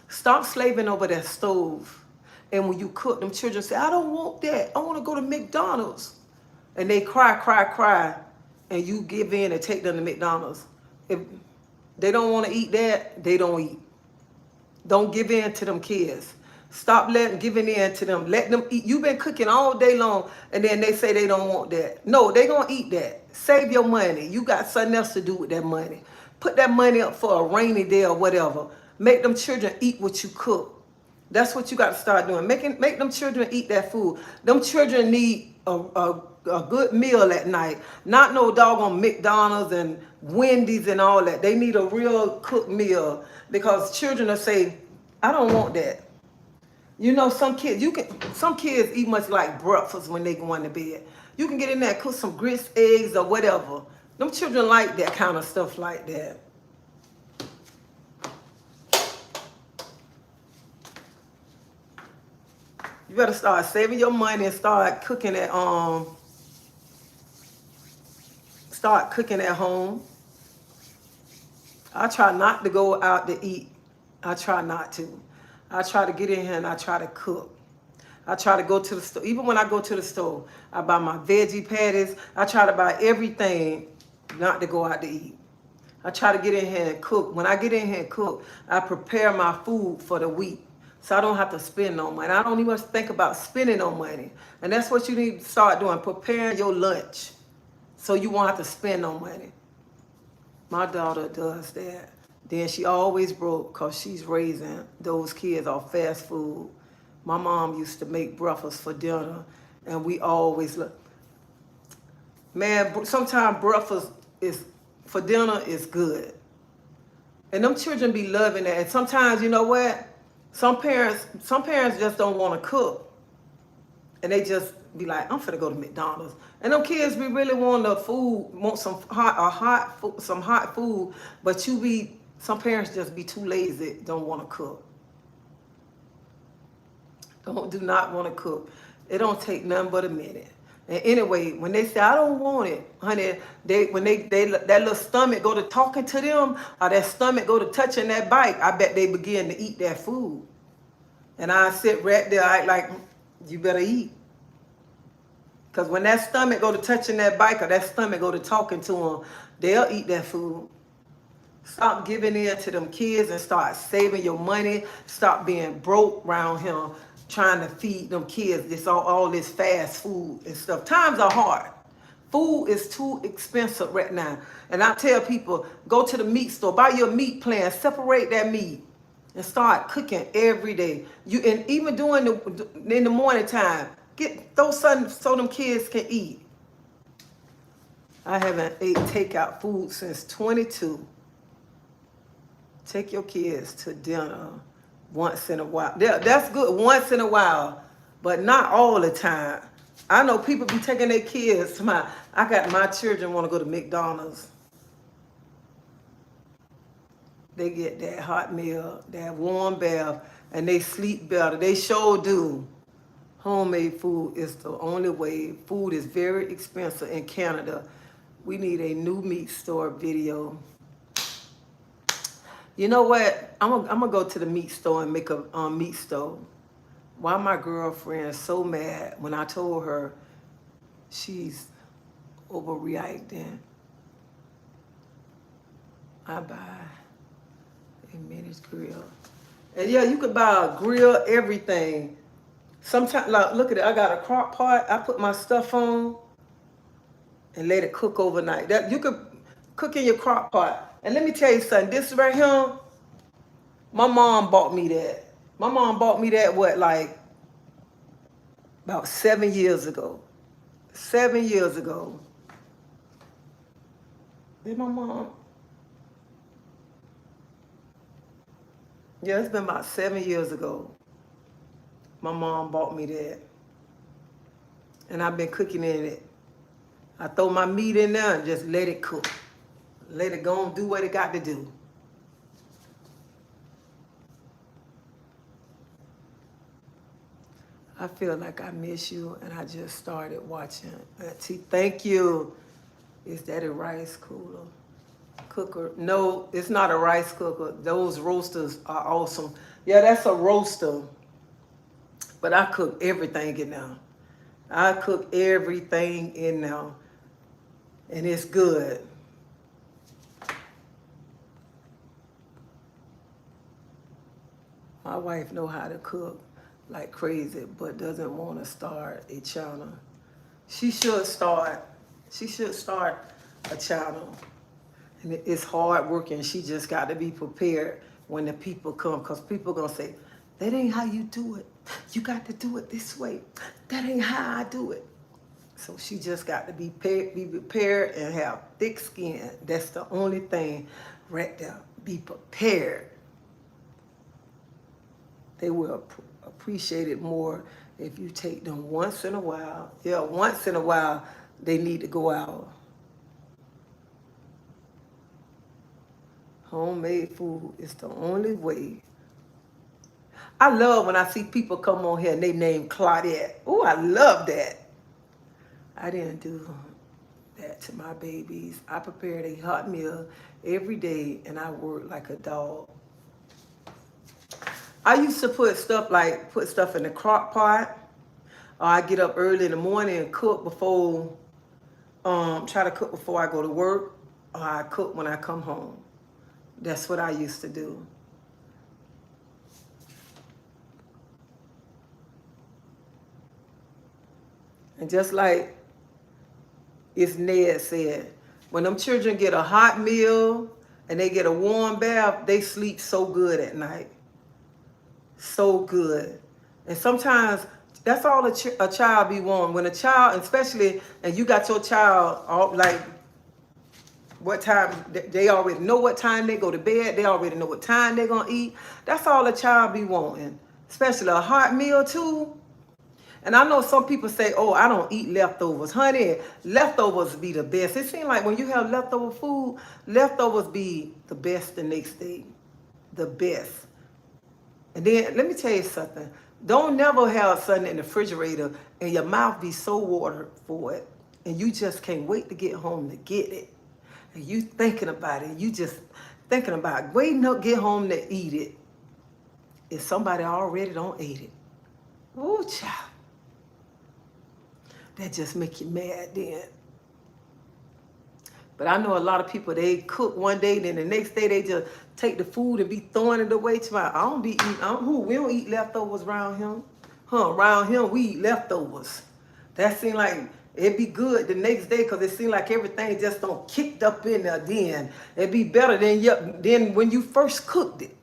[SPEAKER 1] Stop slaving over that stove. And when you cook, them children say, I don't want that. I want to go to McDonald's. And they cry. And you give in and take them to McDonald's. If they don't want to eat that, they don't eat. Don't give in to them kids. Stop giving in to them. Let them eat. You've been cooking all day long, and then they say they don't want that. No, they going to eat that. Save your money. You got something else to do with that money. Put that money up for a rainy day or whatever. Make them children eat what you cook. That's what you got to start doing. Make them children eat that food. Them children need a good meal at night. Not no doggone McDonald's and Wendy's and all that. They need a real cooked meal because children will say, I don't want that. You know, some kids eat much like breakfast when they go into bed. You can get in there, cook some grits, eggs, or whatever. Them children like that kind of stuff like that. You better start saving your money and start cooking at home. I try not to go out to eat. I try not to. I try to get in here and I try to cook. I try to go to the store. Even when I go to the store, I buy my veggie patties. I try to buy everything not to go out to eat. I try to get in here and cook. When I get in here and cook, I prepare my food for the week. So I don't have to spend no money. I don't even think about spending no money. And that's what you need to start doing, preparing your lunch so you won't have to spend no money. My daughter does that. Then she always broke because she's raising those kids off fast food. My mom used to make breakfast for dinner, and we always look. Man, sometimes breakfast for dinner is good. And them children be loving that. And sometimes, you know what? Some parents just don't want to cook. And they just be like, I'm finna go to McDonald's. And them kids be really wanting the food, want some hot food, but some parents just be too lazy, don't want to cook. Do not want to cook. It don't take nothing but a minute. And anyway, when they say, I don't want it, honey, when that little stomach go to talking to them, or that stomach go to touching that bike, I bet they begin to eat that food. And I sit right there, like, you better eat. Because when that stomach go to touching that bike or that stomach go to talking to them, they'll eat that food. Stop giving in to them kids and start saving your money. Stop being broke around here trying to feed them kids all this fast food and stuff. Times are hard. Food is too expensive right now. And I tell people, go to the meat store, buy your meat plan, separate that meat, and start cooking every day. And even in the morning time, get those something so them kids can eat. I haven't ate takeout food since 22. Take your kids to dinner once in a while. That's good once in a while, but not all the time. I know people be taking their kids to my children want to go to McDonald's. They get that hot meal, that warm bath, and they sleep better. They sure do. Homemade food is the only way. Food is very expensive in Canada. We need a new meat store video. You know what? I'm gonna go to the meat store and make a meat stove. Why my girlfriend so mad when I told her she's overreacting? I buy a mini grill. And yeah, you could buy a grill, everything. Sometimes, like, look at it. I got a crock pot. I put my stuff on and let it cook overnight. That you could cook in your crock pot. And let me tell you something. This right here, my mom bought me that. My mom bought me that, like about 7 years ago. 7 years ago. Did my mom? Yeah, it's been about 7 years ago. My mom bought me that. And I've been cooking in it. I throw my meat in there and just let it cook. Let it go and do what it got to do. I feel like I miss you, and I just started watching. Thank you. Is that a rice cooker? No, it's not a rice cooker. Those roasters are awesome. Yeah, that's a roaster. But I cook everything in there. I cook everything in there. And it's good. My wife know how to cook like crazy, but doesn't want to start a channel. She should start a channel. And it's hard working. She just got to be prepared when the people come, because people going to say, that ain't how you do it. You got to do it this way. That ain't how I do it. So she just got to be prepared and have thick skin. That's the only thing right there. Be prepared. They will appreciate it more if you take them once in a while. Yeah, once in a while, they need to go out. Homemade food is the only way. I love when I see people come on here and they name Claudette. Oh, I love that. I didn't do that to my babies. I prepared a hot meal every day and I worked like a dog. I used to put stuff in the crock pot. Or I get up early in the morning and cook before, try to cook before I go to work. Or I cook when I come home. That's what I used to do. And just like Ned said, when them children get a hot meal and they get a warm bath, they sleep so good at night. So good. And sometimes that's all a child be wanting. When a child, especially, and you got your child, like, what time, they already know what time they go to bed. They already know what time they're going to eat. That's all a child be wanting. Especially a hot meal, too. And I know some people say, oh, I don't eat leftovers. Honey, leftovers be the best. It seems like when you have leftover food, leftovers be the best the next day. The best. And then, let me tell you something. Don't never have something in the refrigerator and your mouth be so watered for it. And you just can't wait to get home to get it. And you thinking about it. You just thinking about waiting to get home to eat it. If somebody already don't eat it. Ooh, child. that just make you mad then. But I know a lot of people, they cook one day, then the next day they just take the food and be throwing it away. I don't be eating, we don't eat leftovers around him. Around him, we eat leftovers. That seem like it'd be good the next day because it seemed like everything just don't kicked up in there then. It'd be better than when you first cooked it.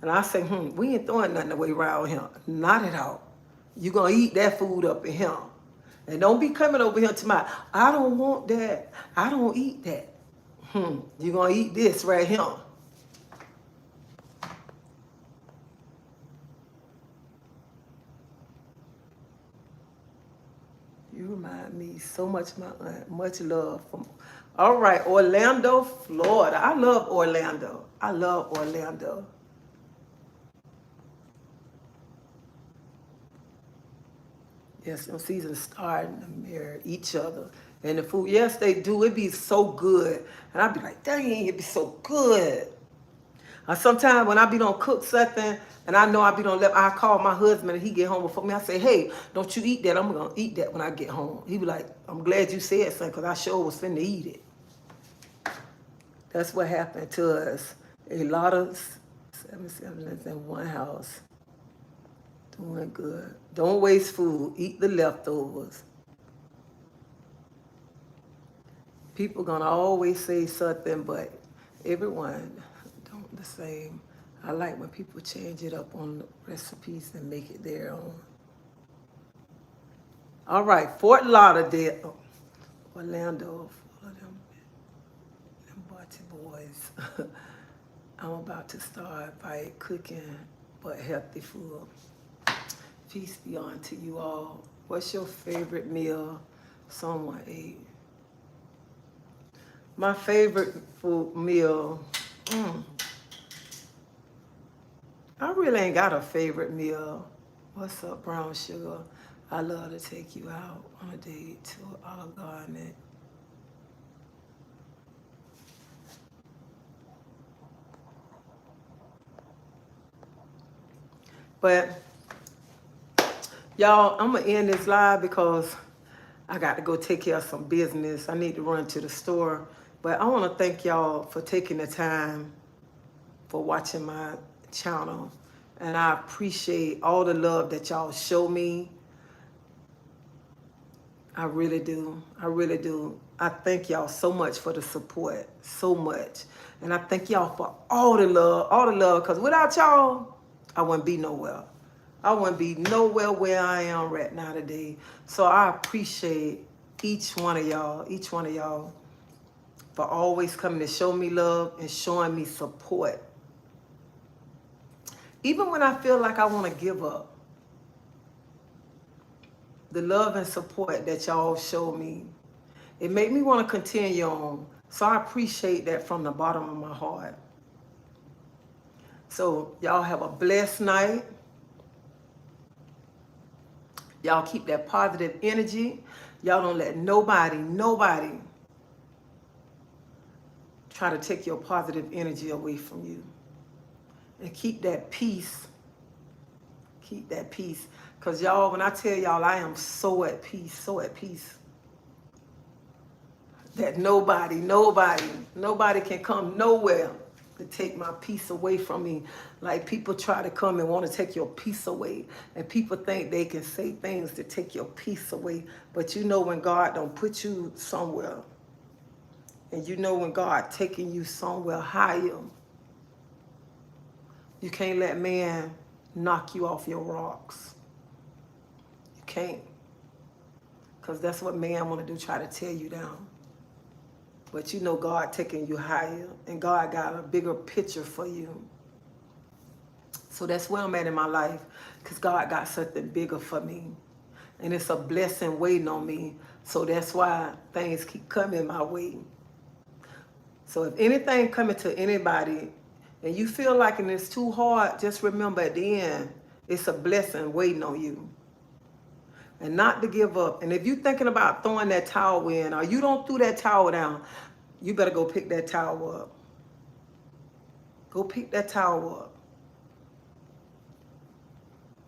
[SPEAKER 1] And I say, we ain't throwing nothing away around him. Not at all. You gonna eat that food up in him. And don't be coming over here to my, I don't want that. I don't eat that. You gonna eat this right here. You remind me so much, my aunt. Much love from. All right, Orlando, Florida. I love Orlando. I love Orlando. Yes, them seasons starting to mirror each other. And the food, yes, they do. It be so good. And I be like, dang, it be so good. Sometimes when I be don't cook something, and I know I be don't let, I call my husband and he get home before me. I say, hey, don't you eat that. I'm going to eat that when I get home. He be like, I'm glad you said something because I sure was finna eat it. That's what happened to us. A lot of 7 siblings in one house. Doing good. Don't waste food. Eat the leftovers. People gonna always say something, but everyone don't the same. I like when people change it up on the recipes and make it their own. All right, Fort Lauderdale, Orlando, them Barty boys. I'm about to start by cooking, but healthy food. Peace be on to you all. What's your favorite meal someone ate? My favorite food meal, I really ain't got a favorite meal. What's up, brown sugar? I love to take you out on a date to Olive Garden. But y'all, I'm gonna end this live because I got to go take care of some business. I need to run to the store. But I want to thank y'all for taking the time for watching my channel. And I appreciate all the love that y'all show me. I really do. I really do. I thank y'all so much for the support. So much. And I thank y'all for all the love. Because without y'all, I wouldn't be nowhere. I wouldn't be nowhere where I am right now today. So I appreciate each one of y'all for always coming to show me love and showing me support. Even when I feel like I want to give up, the love and support that y'all show me, it made me want to continue on. So I appreciate that from the bottom of my heart. So y'all have a blessed night. Y'all keep that positive energy. Y'all don't let nobody try to take your positive energy away from you. And keep that peace. Keep that peace. Because y'all, when I tell y'all I am so at peace, that nobody can come nowhere to take my peace away from me. Like people try to come and want to take your peace away. And people think they can say things to take your peace away. But you know when God don't put you somewhere, and you know when God taking you somewhere higher, you can't let man knock you off your rocks. You can't. Because that's what man want to do, try to tear you down. But you know God taking you higher, and God got a bigger picture for you. So that's where I'm at in my life, because God got something bigger for me. And it's a blessing waiting on me. So that's why things keep coming my way. So if anything coming to anybody, and you feel like it's too hard, just remember at the end, it's a blessing waiting on you. And not to give up. And if you're thinking about throwing that towel in, or you don't throw that towel down, you better go pick that towel up. Go pick that towel up.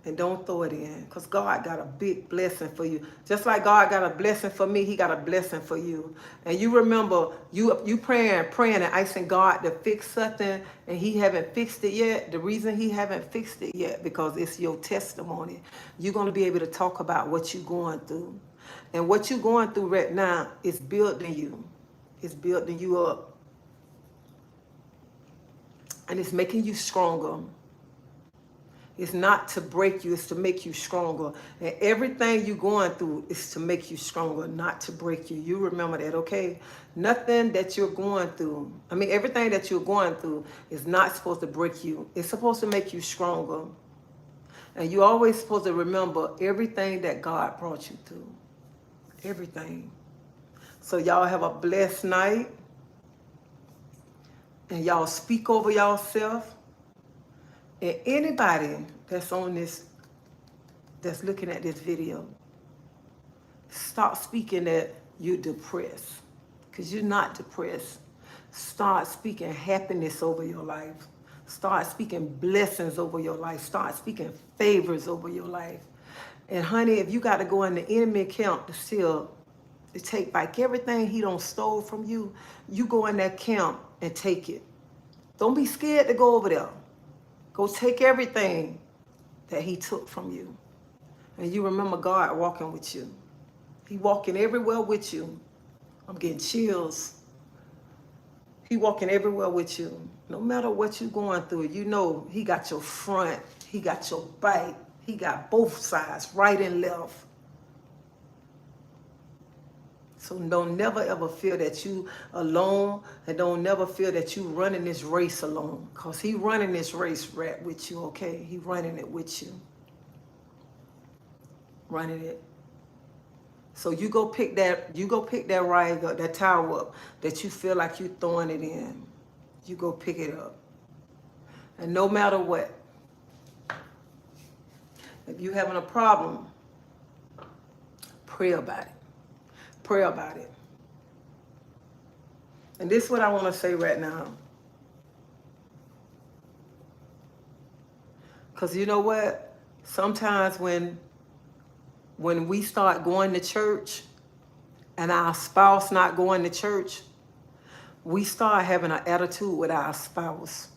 [SPEAKER 1] And don't throw it in, because God got a big blessing for you. Just like God got a blessing for me, he got a blessing for you. And you remember, you praying and asking God to fix something, and he haven't fixed it yet. The reason he haven't fixed it yet, because it's your testimony. You're going to be able to talk about what you're going through. And what you're going through right now is building you. It's building you up. And it's making you stronger. It's not to break you, it's to make you stronger. And everything you're going through is to make you stronger, not to break you. You remember that, okay? Nothing that you're going through, everything that you're going through is not supposed to break you. It's supposed to make you stronger. And you're always supposed to remember everything that God brought you through. Everything. So y'all have a blessed night. And y'all speak over yourself. And anybody that's on this, that's looking at this video, stop speaking that you're depressed, because you're not depressed. Start speaking happiness over your life. Start speaking blessings over your life. Start speaking favors over your life. And honey, if you got to go in the enemy camp to take back everything he don't stole from you, you go in that camp and take it. Don't be scared to go over there. Go take everything that he took from you. And you remember God walking with you. He walking everywhere with you. I'm getting chills. He walking everywhere with you. No matter what you're going through, you know he got your front. He got your back. He got both sides, right and left. So don't never ever feel that you alone, and don't never feel that you running this race alone, because he running this race right with you, okay? He running it with you. Running it. So you go pick that rag up, that towel up that you feel like you throwing it in. You go pick it up. And no matter what, if you having a problem, pray about it. Pray about it. And this is what I want to say right now. Because you know what? Sometimes when we start going to church and our spouse not going to church, we start having an attitude with our spouse.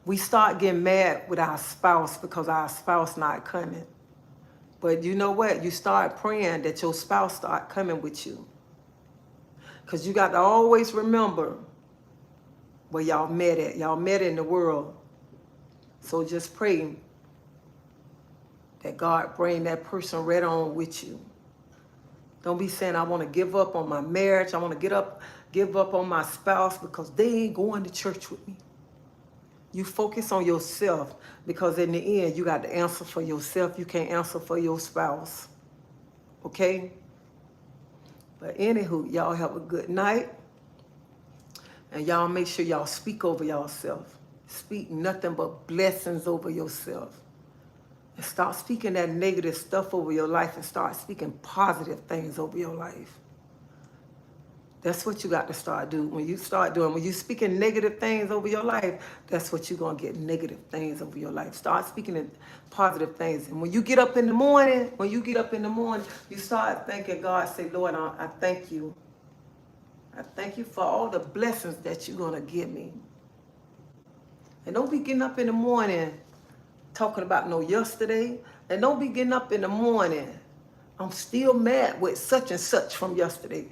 [SPEAKER 1] We start getting mad with our spouse because our spouse not coming. But you know what? You start praying that your spouse start coming with you. Because you got to always remember where y'all met at. Y'all met in the world. So just pray that God bring that person right on with you. Don't be saying, I want to give up on my marriage. I want to give up on my spouse because they ain't going to church with me. You focus on yourself, because in the end, you got to answer for yourself. You can't answer for your spouse. Okay? But anywho, y'all have a good night. And y'all make sure y'all speak over yourself. Speak nothing but blessings over yourself. And start speaking that negative stuff over your life and start speaking positive things over your life. That's what you got to start doing. When you speaking negative things over your life, that's what you're going to get, negative things over your life. Start speaking positive things. And when you get up in the morning, you start thanking God. Say, Lord, I thank you. I thank you for all the blessings that you're going to give me. And don't be getting up in the morning talking about no yesterday. And don't be getting up in the morning, I'm still mad with such and such from yesterday.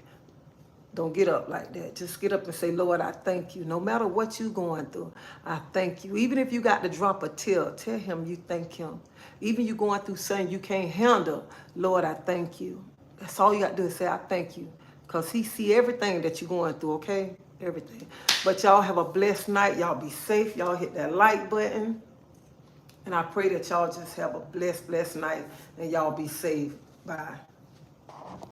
[SPEAKER 1] Don't get up like that. Just get up and say, Lord, I thank you. No matter what you're going through, I thank you. Even if you got to drop a tear, tell him you thank him. Even you going through something you can't handle, Lord, I thank you. That's all you got to do is say, I thank you. Because he see everything that you're going through, okay? Everything. But y'all have a blessed night. Y'all be safe. Y'all hit that like button. And I pray that y'all just have a blessed night and y'all be safe. Bye.